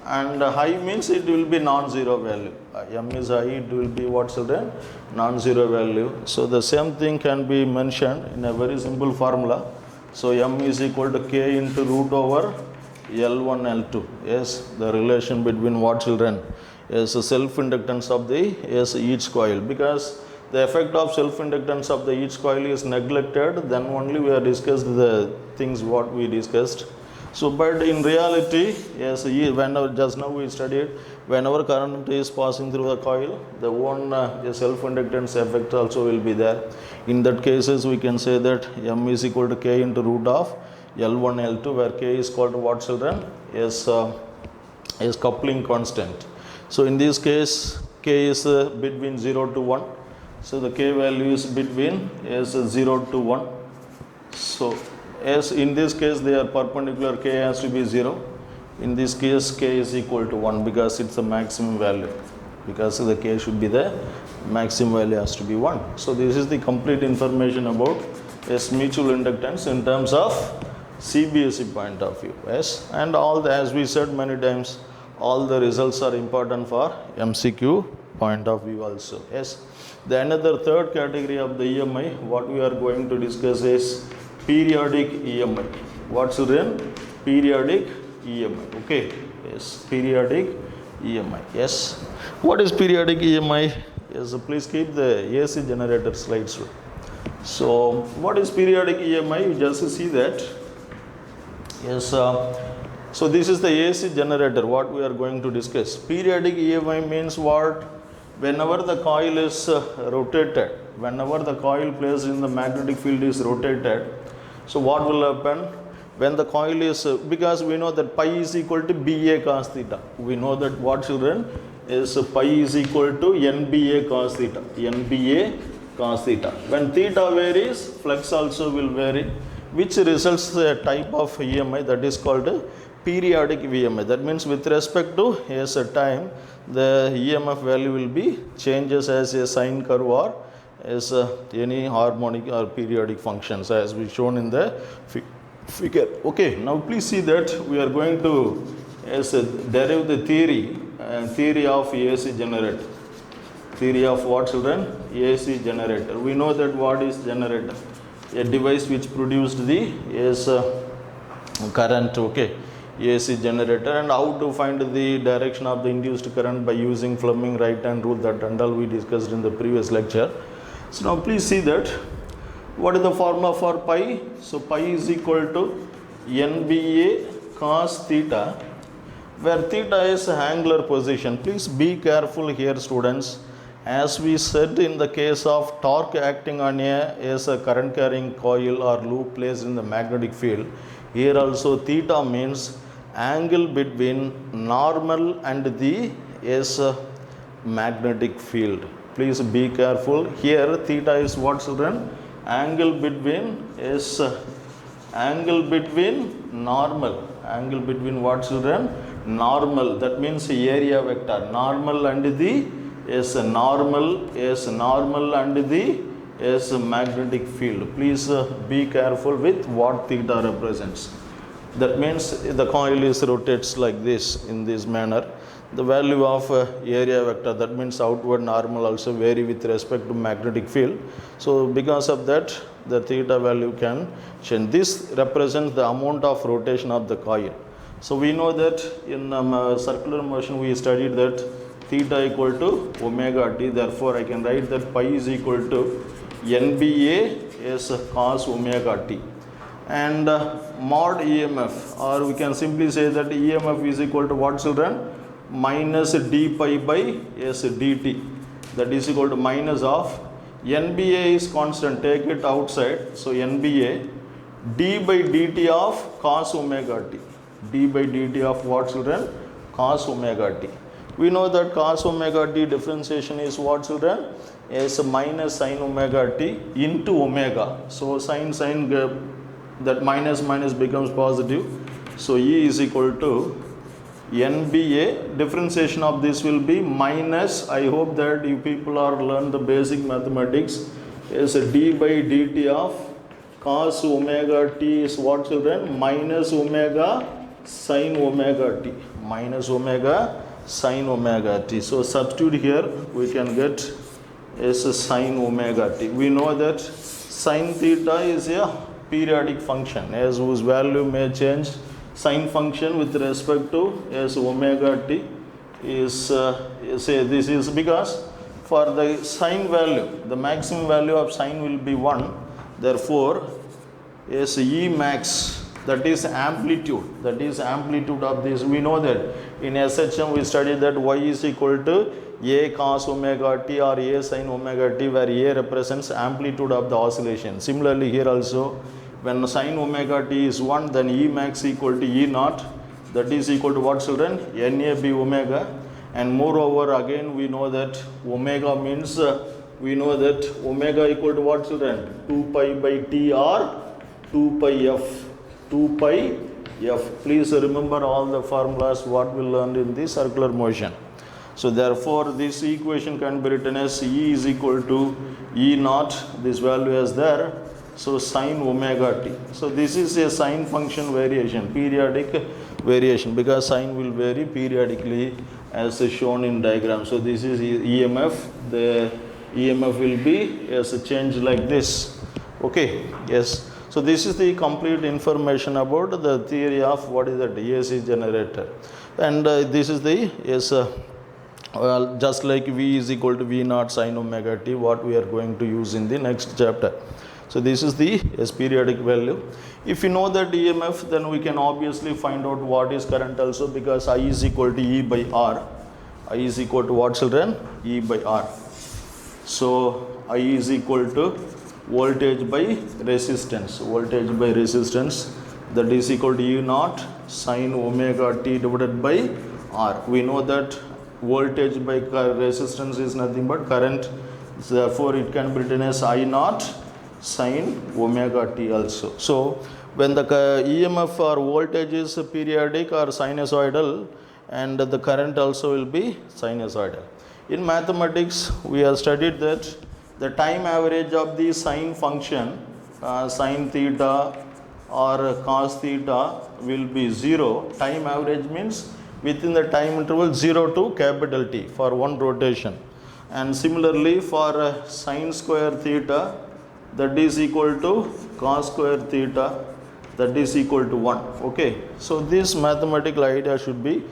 and high means it will be non-zero value. M is high, it will be what children? Non-zero value. So the same thing can be mentioned in a very simple formula. So M is equal to K into root over L1 L2. Yes, the relation between what children? Is the self-inductance of the each coil, because the effect of self-inductance of the each coil is neglected, then only we have discussed the things what we discussed. So but in reality, yes, whenever just now we studied, whenever current is passing through the coil, the one self-inductance effect also will be there. In that cases we can say that M is equal to K into root of L1 L2, where K is called what children? Is coupling constant. So in this case, K is between 0 to 1. So the K value is between 0 to 1. So as in this case they are perpendicular, K has to be 0. In this case K is equal to 1 because it's the maximum value. Because the K should be the maximum value has to be 1. So this is the complete information about mutual inductance in terms of CBSE point of view. Yes, and all the, as we said many times, all the results are important for MCQ point of view also. Yes. The another third category of the EMI, what we are going to discuss is periodic EMI. What children? Periodic EMI. Okay. Yes. Periodic EMI. Yes. What is periodic EMI? Yes. Please keep the AC generator slides. So what is periodic EMI? You just see that. Yes. So this is the AC generator, what we are going to discuss. Periodic EMI means what? Whenever the coil is rotated, whenever the coil placed in the magnetic field is rotated, so what will happen? When the coil is, because we know that pi is equal to BA cos theta. We know that what children? Is pi is equal to NBA cos theta. NBA cos theta. When theta varies, flux also will vary, which results a type of EMI that is called periodic EMI. That means with respect to a time, the EMF value will be changes as a sine curve or as any harmonic or periodic functions as we shown in the figure. Okay, now please see that we are going to derive the theory of AC generator. Theory of what children? AC generator. We know that what is generator? A device which produced the current. Okay. AC generator, and how to find the direction of the induced current by using Fleming right hand rule, that and all we discussed in the previous lecture. So now please see that what is the formula for pi? So pi is equal to NBA cos theta, where theta is angular position. Please be careful here students. As we said in the case of torque acting on a current carrying coil or loop placed in the magnetic field, here also theta means angle between normal and the magnetic field. Please be careful. Here theta is what children? Angle between normal. Angle between what children? Normal. That means area vector. Normal and the normal and the magnetic field. Please be careful with what theta represents. That means the coil is rotates like this, in this manner. The value of area vector, that means outward normal, also vary with respect to magnetic field. So because of that, the theta value can change. This represents the amount of rotation of the coil. So we know that in circular motion we studied that theta equal to omega t. Therefore I can write that pi is equal to NBA is cos omega t. And mod EMF, or we can simply say that EMF is equal to what children? Minus d pi by dt. That is equal to minus of NBA is constant, take it outside. So NBA d by dt of cos omega t. D by dt of what children? Cos omega t. We know that cos omega t differentiation is what children? Is minus sin omega t into omega. So sin that minus becomes positive. So E is equal to NBA. Differentiation of this will be minus, I hope that you people are learn the basic mathematics, is d by dt of cos omega t is what children? Minus omega sin omega t. Minus omega sine omega t. So substitute here, we can get as a sine omega t. We know that sine theta is a periodic function as whose value may change. Sine function with respect to as omega t is say this is because for the sine value, the maximum value of sine will be 1. Therefore, as E max, that is amplitude of this. We know that in SHM we studied that y is equal to a cos omega t or a sin omega t, where a represents amplitude of the oscillation. Similarly here also, when sin omega t is 1, then E max equal to E naught, that is equal to what, children? NAB omega. And moreover, again we know that omega means we know that omega equal to what, children? 2 pi by t or 2 pi f. 2 pi f. Please remember all the formulas what we learned in the circular motion. So therefore this equation can be written as E is equal to E naught, this value is there, so sine omega t. So this is a sine function variation, periodic variation, because sine will vary periodically as shown in diagram. So this is EMF, the EMF will be as a change like this. Okay, yes. So this is the complete information about the theory of what is that AC generator. And this is the well, just like V is equal to V naught sine omega t, what we are going to use in the next chapter. So this is the periodic value. If you know that EMF, then we can obviously find out what is current also, because I is equal to E by R. I is equal to what, children? E by R. So I is equal to voltage by resistance. Voltage by resistance, that is equal to E naught sine omega t divided by R. We know that voltage by resistance is nothing but current. Therefore it can be written as I naught sine omega t also. So when the EMF or voltage is periodic or sinusoidal, and the current also will be sinusoidal. In mathematics we have studied that the time average of the sine function, sine theta or cos theta, will be 0. Time average means within the time interval 0 to capital T for one rotation. And similarly for sine square theta, that is equal to cos square theta, that is equal to 1. Okay. So this mathematical idea should be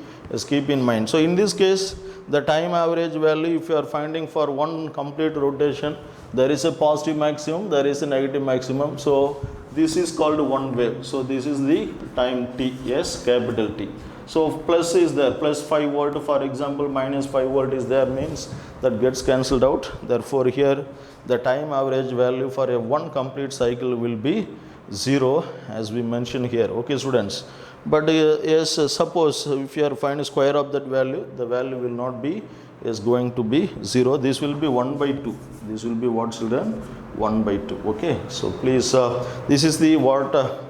keep in mind. So in this case, the time average value, if you are finding for one complete rotation, there is a positive maximum, there is a negative maximum. So this is called one wave. So this is the time t, yes, capital T. So plus is there, plus 5 volt for example, minus 5 volt is there, means that gets cancelled out. Therefore here the time average value for a one complete cycle will be 0, as we mentioned here. Okay, students. But yes, suppose if you are finding square of that value, the value will not be is going to be 0. This will be 1 by 2. This will be what, children? 1 by 2. Okay. So please, this is the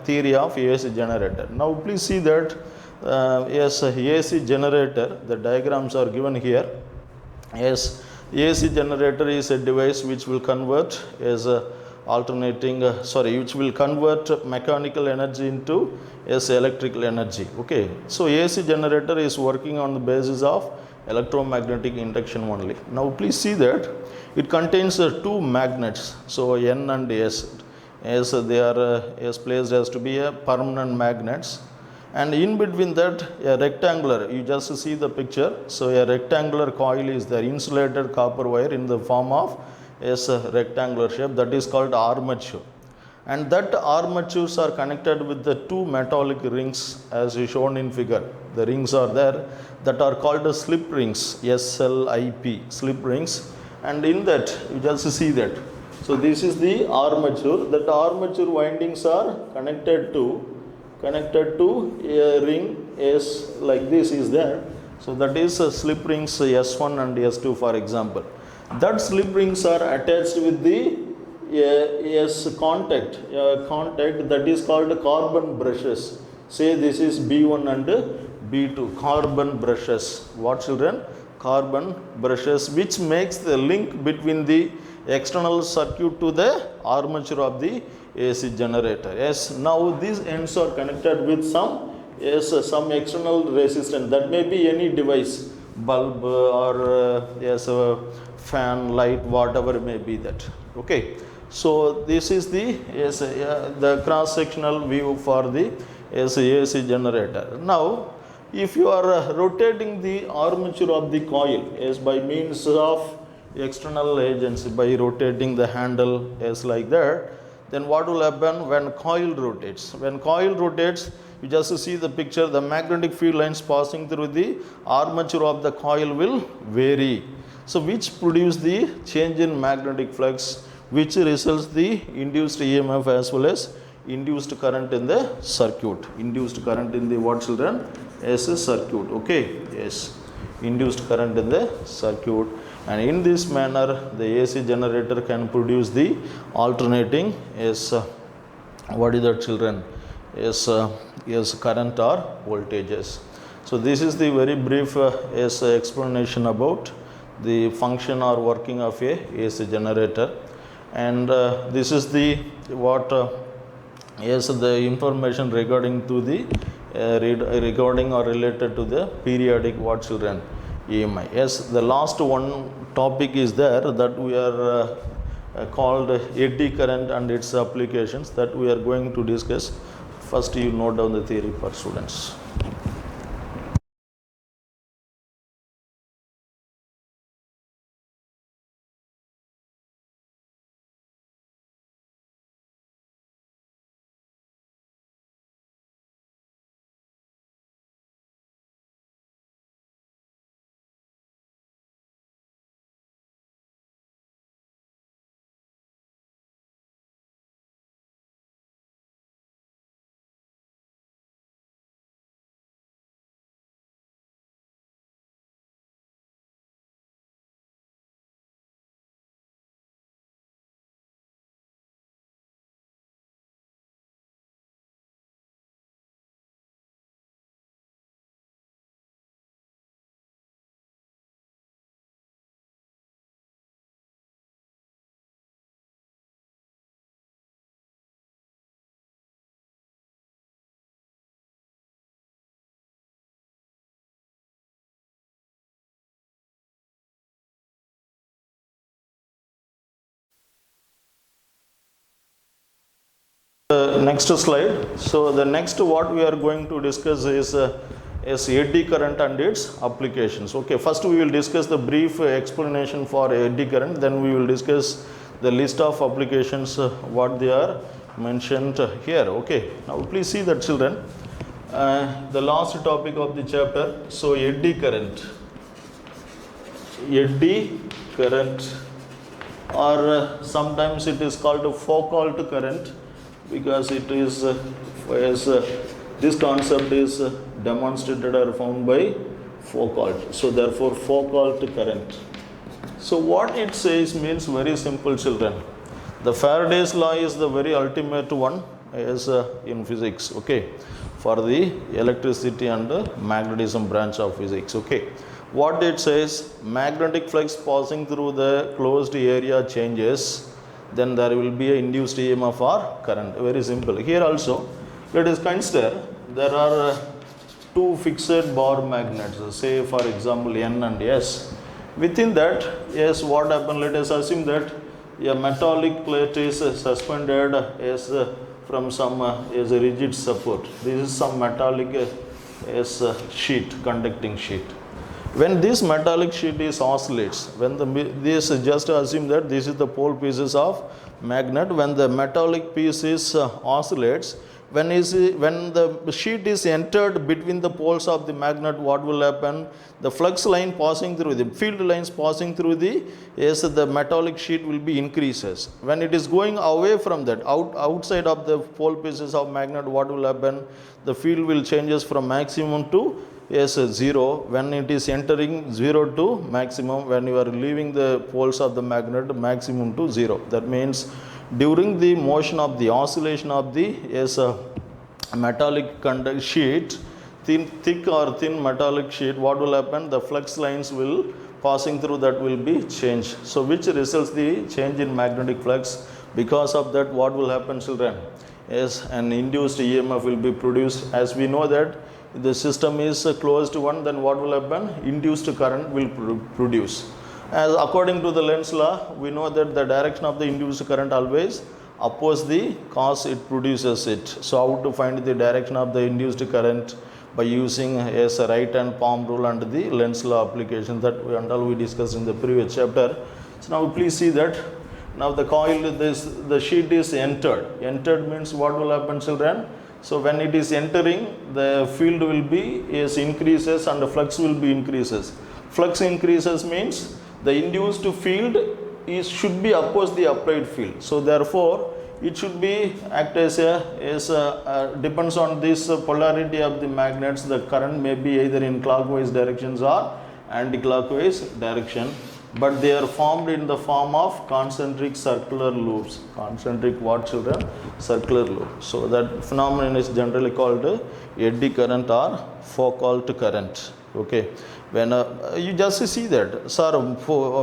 theory of AC generator. Now please see that yes, AC generator, the diagrams are given here. Yes, AC generator is a device which will convert as which will convert mechanical energy into electrical energy. Okay. So AC generator is working on the basis of electromagnetic induction only. Now please see that it contains two magnets. So N and S, as they are placed as to be a permanent magnets. And in between that, a rectangular, you just see the picture. So a rectangular coil is there, insulated copper wire in the form of a rectangular shape, that is called armature. And that armatures are connected with the two metallic rings as shown in figure. The rings are there that are called slip rings, SLIP, slip rings. And in that, you just see that. So this is the armature. That armature windings are connected to a ring S like this is there. So that is slip rings S1 and S2 for example. That slip rings are attached with the contact that is called carbon brushes. Say this is B1 and B2, carbon brushes. What, children? Carbon brushes, which makes the link between the external circuit to the armature of the AC generator. Yes, now these ends are connected with some external resistance. That may be any device. bulb or yes, a fan, light, whatever may be that. Okay. So this is the yes, the cross sectional view for the yes, AC generator. Now if you are rotating the armature of the coil is by means of external agency, by rotating the handle is like that, then what will happen when coil rotates? When coil rotates, you just see the picture, the magnetic field lines passing through the armature of the coil will vary. So which produce the change in magnetic flux, which results the induced EMF as well as induced current in the circuit. Induced current in the what, children? As a circuit. Okay, yes, induced current in the circuit. And in this manner the AC generator can produce the alternating what is that, children? Current or voltages. So this is the very brief explanation about the function or working of a AC generator. And this is the what the information regarding to the regarding or related to the periodic what, children? EMI. Yes, the last one topic is there that we are called eddy current and its applications, that we are going to discuss. First you note down the theory for students. Next slide. So the next what we are going to discuss is eddy current and its applications. Okay, first we will discuss the brief explanation for eddy current, then we will discuss the list of applications what they are mentioned here. Okay, now please see that, children, the last topic of the chapter. So eddy current, or sometimes it is called a Foucault current, because it is this concept is demonstrated or found by Foucault. So therefore Foucault current. So what it says means very simple, children. The Faraday's law is the very ultimate one as in physics, okay, for the electricity and magnetism branch of physics. Okay, what it says, magnetic flux passing through the closed area changes, then there will be an induced EMF or current. Very simple. Here also, let us consider there are two fixed bar magnets, say for example N and S. Within that, yes, what happened? Let us assume that a metallic plate is suspended as from some as a rigid support. This is some metallic sheet, conducting sheet. When this metallic sheet is oscillates, when this just assume that this is the pole pieces of magnet, when the metallic piece is oscillates, when the sheet is entered between the poles of the magnet, what will happen? The flux line passing through the field lines passing through the metallic sheet will be increases. When it is going away from that, outside of the pole pieces of magnet, what will happen? The field will changes from maximum to 0 when it is entering 0 to maximum, when you are leaving the poles of the magnet, maximum to 0. That means during the motion of the oscillation of the metallic sheet, thick or thin metallic sheet, what will happen? The flux lines will passing through that will be changed. So which results the change in magnetic flux. Because of that, what will happen, children? Yes, an induced EMF will be produced. As we know that the system is a closed one, then what will happen? Induced current will produce. As according to the Lenz's law, we know that the direction of the induced current always oppose the cause it produces it. So how to find the direction of the induced current? By using as a right hand palm rule and the Lenz's law application that we discussed in the previous chapter. So now please see that now the coil, the sheet is entered. Entered means what will happen, children? So when it is entering, the field will be is increases and the flux will be increases. Flux increases means the induced field should be oppose the applied field. So therefore it should be act as depends on this polarity of the magnets. The current may be either in clockwise directions or anti-clockwise direction, but they are formed in the form of concentric circular loops. Concentric what, children? Circular loop. So that phenomenon is generally called eddy current or Foucault current. Okay. When you just see that, sir,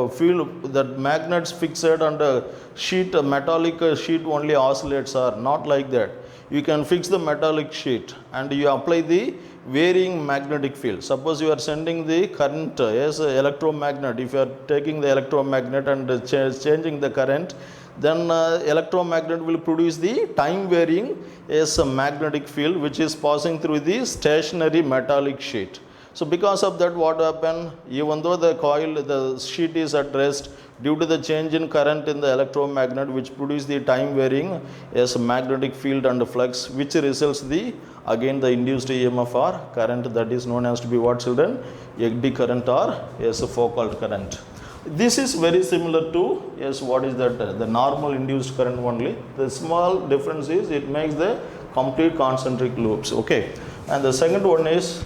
field that magnets fixed on the sheet, metallic sheet only oscillates, are not like that. You can fix the metallic sheet and you apply the varying magnetic field. Suppose you are sending the current as electromagnet. If you are taking the electromagnet and changing the current, then electromagnet will produce the time varying as a magnetic field which is passing through the stationary metallic sheet. So because of that, what happen? Even though the coil, the sheet is at rest, due to the change in current in the electromagnet which produce the time varying as magnetic field and flux, which results the again the induced EMF or current, that is known as to be what, children? Eddy current or as a Foucault current. This is very similar to what is that? The normal induced current only. The small difference is it makes the complete concentric loops. Okay. And the second one is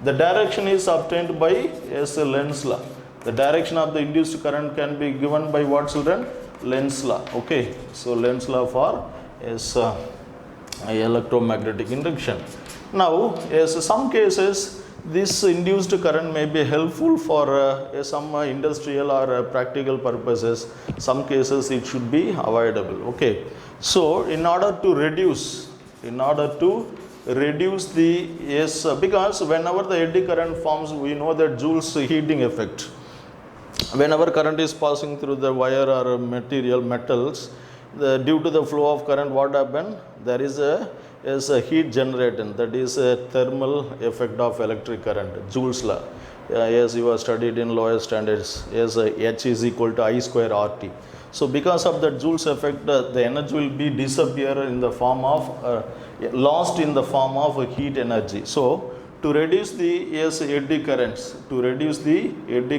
the direction is obtained by Lenz's law. The direction of the induced current can be given by what, children? Lenz's law. Okay. So Lenz's law for electromagnetic induction. Now, some cases this induced current may be helpful for some industrial or practical purposes. Some cases it should be avoidable. Okay. So in order to reduce the because whenever the eddy current forms, we know that Joule's heating effect. Whenever current is passing through the wire or metals, due to the flow of current, what happen? There is a heat generated. That is a thermal effect of electric current. Joule's law, as you have studied in lower standards, H is equal to I square RT. So because of that Joule's effect, the energy will be disappear in the form of lost in the form of heat energy. So to reduce the eddy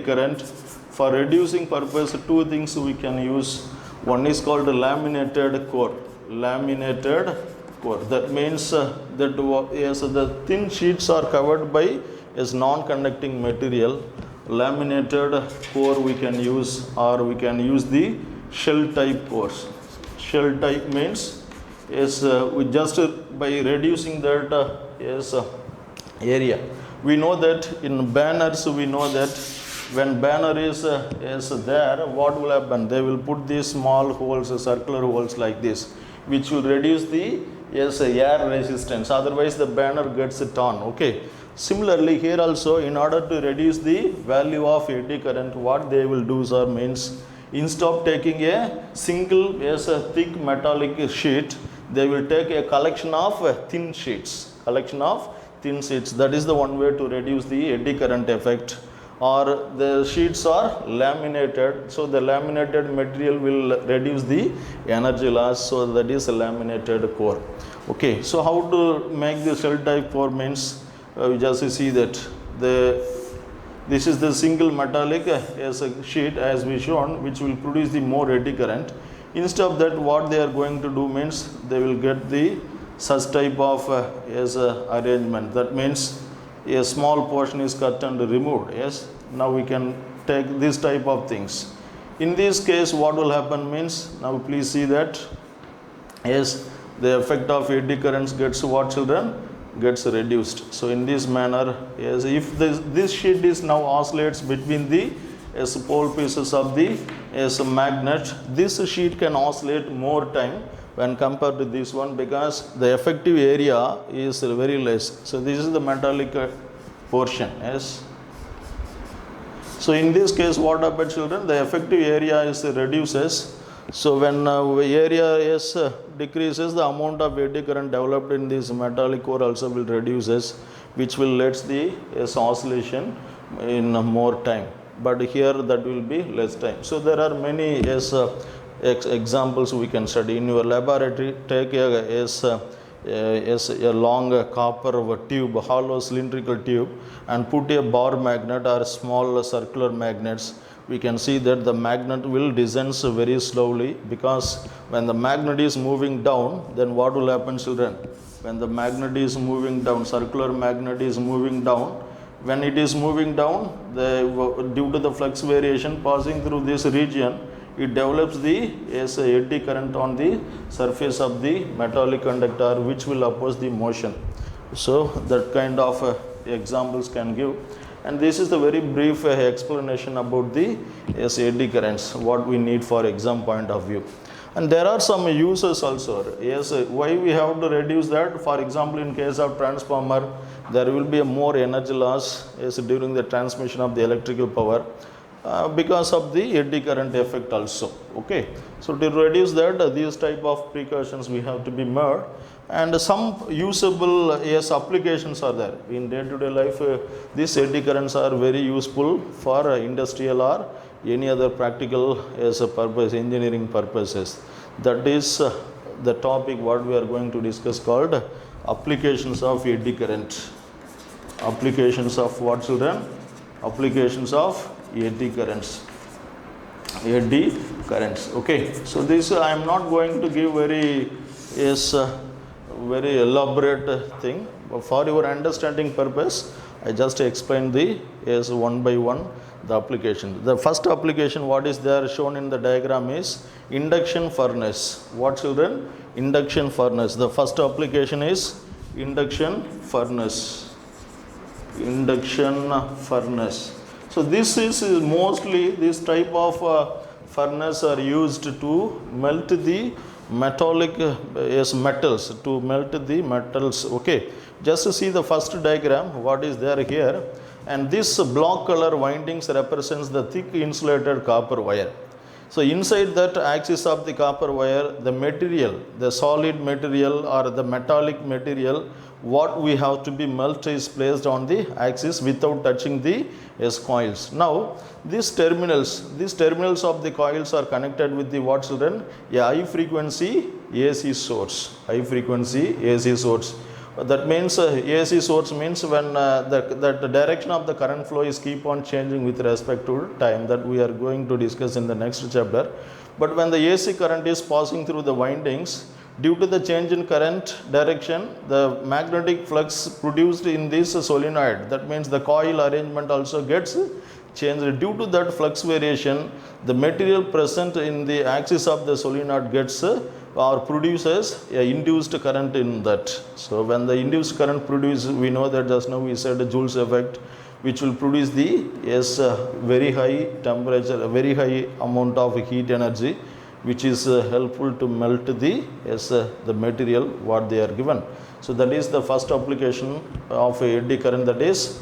currents, for reducing purpose, two things we can use. One is called laminated core. Laminated core. That means that the thin sheets are covered by non-conducting material. Laminated core we can use, or we can use the shell type cores. Shell type means we just by reducing that area. We know that in banners, we know that when banner is there, what will happen? They will put these small holes, circular holes like this, which will reduce the air resistance. Otherwise, the banner gets torn. Okay. Similarly, here also, in order to reduce the value of eddy current, what they will do, sir, means instead of taking a single thick metallic sheet, they will take a collection of thin sheets. That is the one way to reduce the eddy current effect. Or the sheets are laminated, so the laminated material will reduce the energy loss. So that is a laminated core. Okay. So how to make the shell type core means you just see that this is the single metallic sheet as we shown, which will produce the more eddy current. Instead of that, what they are going to do means they will get the such type of arrangement. That means a small portion is cut and removed. Yes. Now we can take this type of things. In this case, what will happen means, now please see that the effect of eddy currents gets what, children? Gets reduced. So in this manner, if this sheet is now oscillates between the pole pieces of the magnet, this sheet can oscillate more time. when compared to this one, because the effective area is very less. So this is the metallic portion. Yes. So in this case, what happens, children? The effective area is reduces. So when area is decreases, the amount of eddy current developed in this metallic core also will reduces, which will let the oscillation in more time. But here that will be less time. So there are many examples we can study in your laboratory. Take a long copper tube, hollow cylindrical tube, and put a bar magnet or small circular magnets. We can see that the magnet will descend very slowly, because when the magnet is moving down, then what will happen, children? When the magnet is moving down, circular magnet is moving down, when it is moving down, due to the flux variation passing through this region, it develops the eddy current on the surface of the metallic conductor, which will oppose the motion. So that kind of examples can give. And this is the very brief explanation about the eddy currents, what we need for exam point of view. And there are some uses also. Yes, why we have to reduce that? For example, in case of transformer, there will be a more energy loss during the transmission of the electrical power, because of the eddy current effect also. Okay, so to reduce that, these type of precautions we have to be made. And some usable applications are there in day-to-day life. These eddy currents are very useful for industrial or any other practical purpose, engineering purposes. That is the topic what we are going to discuss, called applications of eddy current. Applications of what, children? Applications of eddy currents. Eddy currents. Okay, so this I am not going to give very elaborate thing, but for your understanding purpose, I just explain the one by one the application. The first application what is there shown in the diagram is induction furnace. What, children? Induction furnace. The first application is induction furnace. Induction furnace. So this is mostly, this type of furnace are used to melt the metallic metals, to melt the metals. Okay, just to see the first diagram what is there here, and this black color windings represents the thick insulated copper wire. So inside that axis of the copper wire, the material, the solid material or the metallic material, what we have to be melted is placed on the axis without touching the coils. Now these terminals of the coils are connected with the what, children? A high frequency AC source. High frequency AC source. That means AC source means when the direction of the current flow is keep on changing with respect to time, that we are going to discuss in the next chapter. But when the AC current is passing through the windings, due to the change in current direction, the magnetic flux produced in this solenoid, that means the coil arrangement also gets changed. Due to that flux variation, the material present in the axis of the solenoid gets or produces a induced current in that. So when the induced current produces, we know that just now we said the Joule's effect, which will produce the very high temperature, a very high amount of heat energy, which is helpful to melt the material what they are given. So that is the first application of eddy current, that is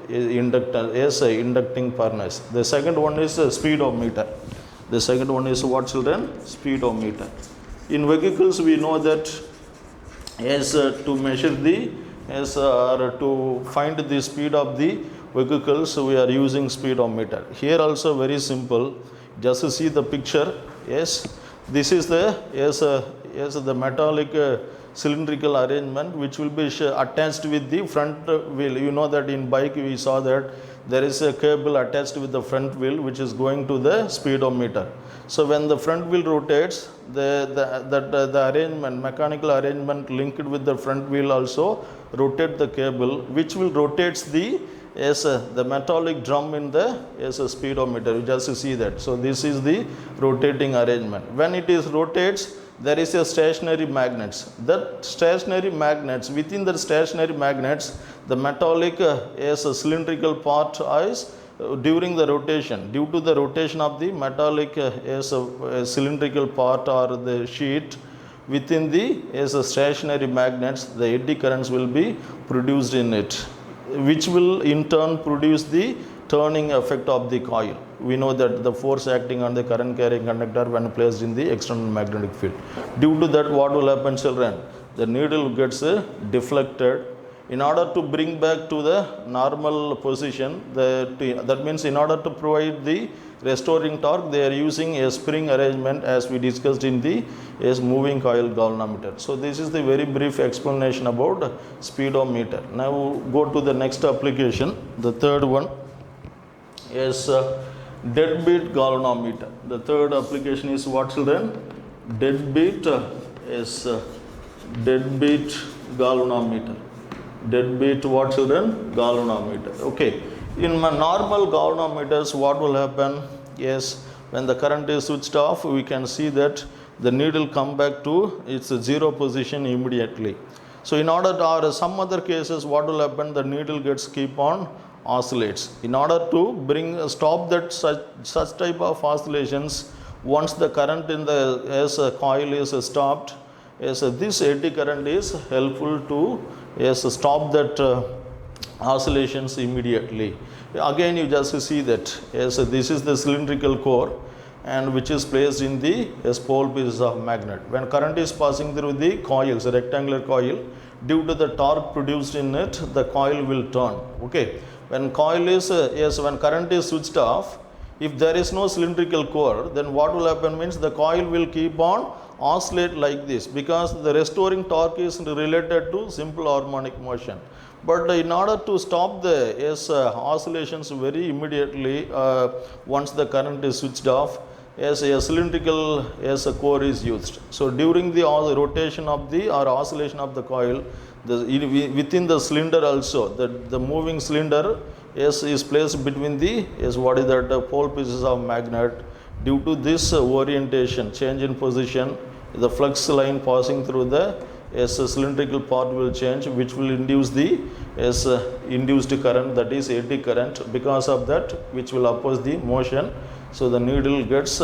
inducting furnace. The second one is speedometer. The second one is what, children? Speedometer. In vehicles we know that to measure the or to find the speed of the vehicles, we are using speedometer. Here also very simple. Just to see the picture. Yes, this is the the metallic cylindrical arrangement which will be attached with the front wheel. You know that in bike we saw that there is a cable attached with the front wheel which is going to the speedometer. So when the front wheel rotates, the arrangement, mechanical arrangement linked with the front wheel also rotate the cable, which will rotates the the metallic drum in the speedometer. You just see that. So this is the rotating arrangement. When it is rotates, there is a stationary magnets. That stationary magnets, within the stationary magnets, the metallic cylindrical part is during the rotation, due to the rotation of the metallic cylindrical part or the sheet within the stationary magnets, the eddy currents will be produced in it, which will in turn produce the turning effect of the coil. We know that the force acting on the current carrying conductor when placed in the external magnetic field. Due to that, what will happen, children? The needle gets deflected. In order to bring back to the normal position, that means in order to provide the restoring torque, they are using a spring arrangement as we discussed in the moving coil galvanometer. So this is the very brief explanation about speedometer. Now go to the next application. The third one is deadbeat galvanometer. The third application is what, children? Deadbeat is deadbeat galvanometer. Deadbeat what, children? Galvanometer. Okay. In my normal galvanometers, what will happen is when the current is switched off, we can see that the needle come back to its zero position immediately. So in order to, or some other cases, what will happen? The needle gets keep on oscillates. In order to stop that such type of oscillations, once the current in the coil is stopped, this eddy current is helpful to stop that oscillations immediately. Again, you just see that this is the cylindrical core, and which is placed in the pole pieces of magnet. When current is passing through the coils, a rectangular coil, due to the torque produced in it, the coil will turn. Okay. When coil is when current is switched off, if there is no cylindrical core, then what will happen means the coil will keep on oscillate like this, because the restoring torque is related to simple harmonic motion. But in order to stop the oscillations very immediately, once the current is switched off, a cylindrical core is used. So during the rotation of the or oscillation of the coil, within the cylinder also, the moving cylinder is placed between the what is that pole pieces of magnet. Due to this orientation, change in position, the flux line passing through the cylindrical part will change, which will induce the induced current, that is eddy current. Because of that, which will oppose the motion, so the needle gets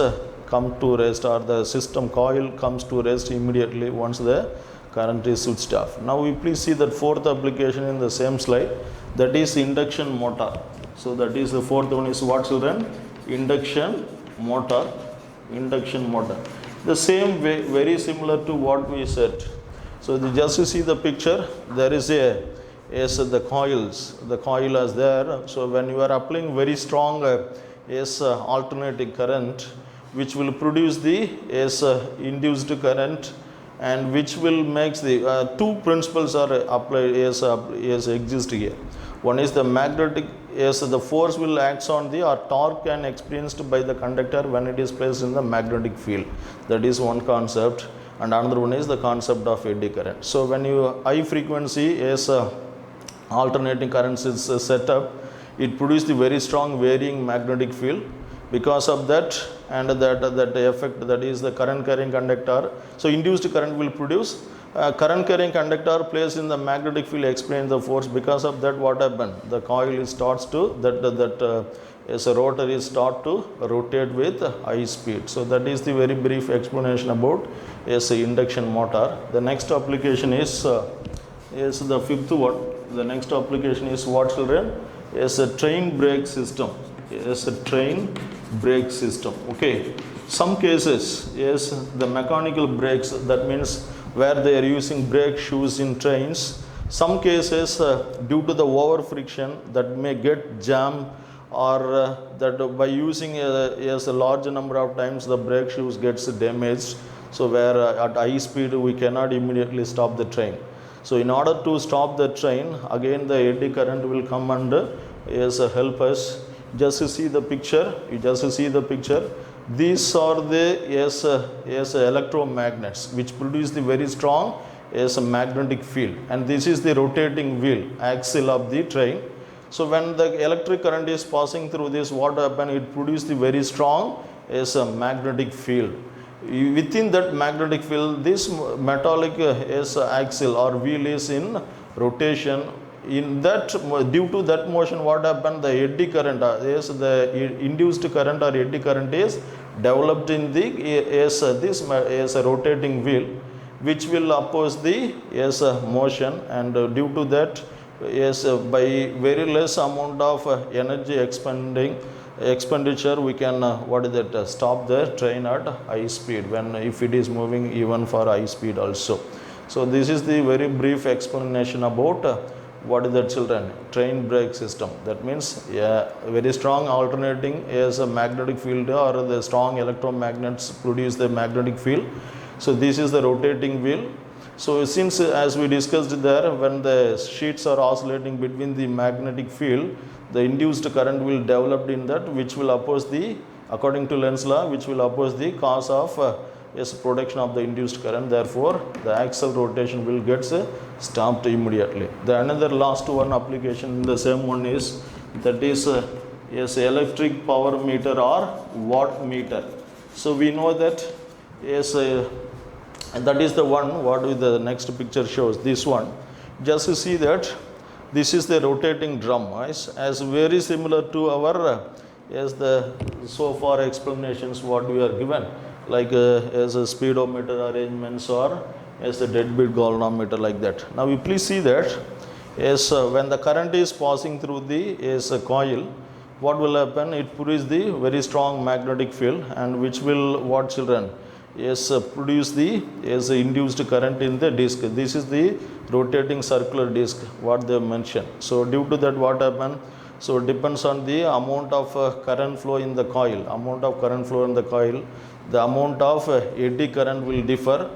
come to rest, or the system coil comes to rest immediately once the current is switched off. Now we please see that fourth application in the same slide, that is induction motor. So that is the fourth one is what, children? Induction motor. Induction motor. The same way, very similar to what we said. So just to see the picture, there is the coils. The coil is there. So when you are applying very strong alternating current, which will produce the induced current, and which will make the two principles are applied exist here. One is the magnetic, the force will act on the or torque and experienced by the conductor when it is placed in the magnetic field. That is one concept. And another one is the concept of eddy current. So when you high frequency alternating currents is set up, it produces the very strong varying magnetic field. Because of that, and that effect, that is the current carrying conductor. So induced current will produce current carrying conductor placed in the magnetic field experience the force. Because of that, what happened? The coil starts to a rotor is start to rotate with high speed. So that is the very brief explanation about induction motor. The next application is the fifth one. The next application is what, children? Is a train brake system. Is a train brake system. Okay. Some cases, the mechanical brakes, that means where they are using brake shoes in trains. Some cases, due to the over friction, that may get jammed, or that by using a large number of times the brake shoes gets damaged. So where at high speed we cannot immediately stop the train. So in order to stop the train, again the eddy current will come and help us. Just to see the picture, you just see the picture. These are the electromagnets which produce the very strong magnetic field, and this is the rotating wheel axle of the train. So when the electric current is passing through this, what happens? It produces the very strong magnetic field. Within that magnetic field, this metallic axle or wheel is in rotation, in that, due to that motion, what happened? The eddy current, yes, the induced current or eddy current is developed in the this as a rotating wheel, which will oppose the motion, and due to that, by very less amount of energy expenditure, we can stop the train at high speed when if it is moving even for high speed also. So this is the very brief explanation about what is the children train brake system. That means very strong alternating is a magnetic field, or the strong electromagnets produce the magnetic field. So this is the rotating wheel. So since as we discussed there, when the sheets are oscillating between the magnetic field, the induced current will develop in that, which will oppose the, according to Lenz's law, which will oppose the cause of production of the induced current. Therefore the axle rotation will get stopped immediately. The another last one application in the same one is, that is electric power meter or watt meter. So we know that that is the one what the next picture shows. This one, just to see that this is the rotating drum, as very similar to our the so far explanations what we are given, like as a speedometer arrangements or as a deadbeat galvanometer, like that. Now you please see that when the current is passing through the coil, what will happen? It produces the very strong magnetic field, and which will what children produce the induced current in the disc. This is the rotating circular disc what they mentioned. So due to that, what happen? So it depends on the amount of current flow in the coil. The amount of eddy current will differ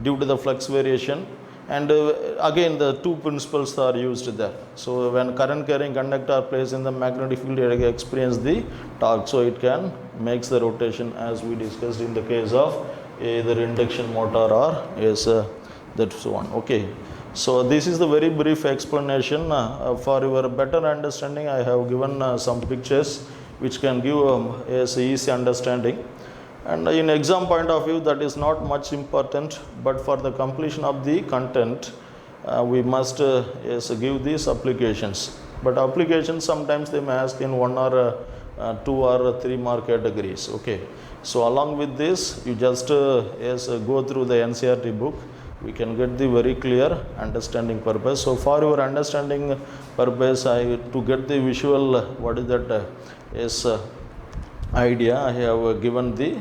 due to the flux variation. And again, the two principles are used there. So when current carrying conductor placed in the magnetic field, it experience the torque. So it can makes the rotation, as we discussed in the case of either induction motor or that's one. Okay. So this is the very brief explanation. For your better understanding, I have given some pictures which can give easy understanding. And in exam point of view, that is not much important, but for the completion of the content, we must give these applications. But applications sometimes they may ask in 1 or 2 or 3 mark categories. Okay. So along with this, you just go through the NCERT book. We can get the very clear understanding purpose. So for your understanding purpose, to get the visual what is that idea, I have given the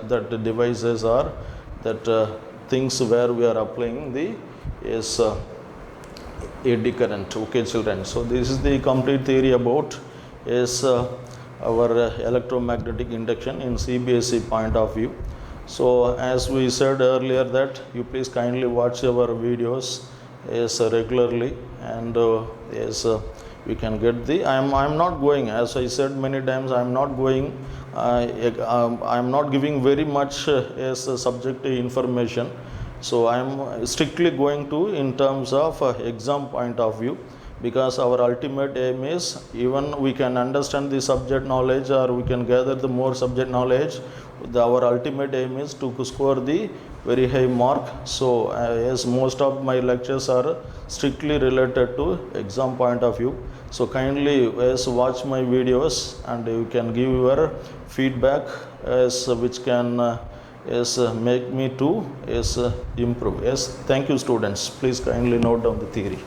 that devices or that things where we are applying the eddy current. Okay children, so this is the complete theory about our electromagnetic induction in CBSE point of view. So as we said earlier, that you please kindly watch our videos regularly, and we can get the I'm not going, as I said many times, I'm not going I'm not giving very much subject information. So I'm strictly going to in terms of exam point of view, because our ultimate aim is, even we can understand the subject knowledge or we can gather the more subject knowledge, our ultimate aim is to score the very high mark. So as most of my lectures are strictly related to exam point of view, so kindly watch my videos and you can give your feedback which can make me to improve. Thank you students, please kindly note down the theory.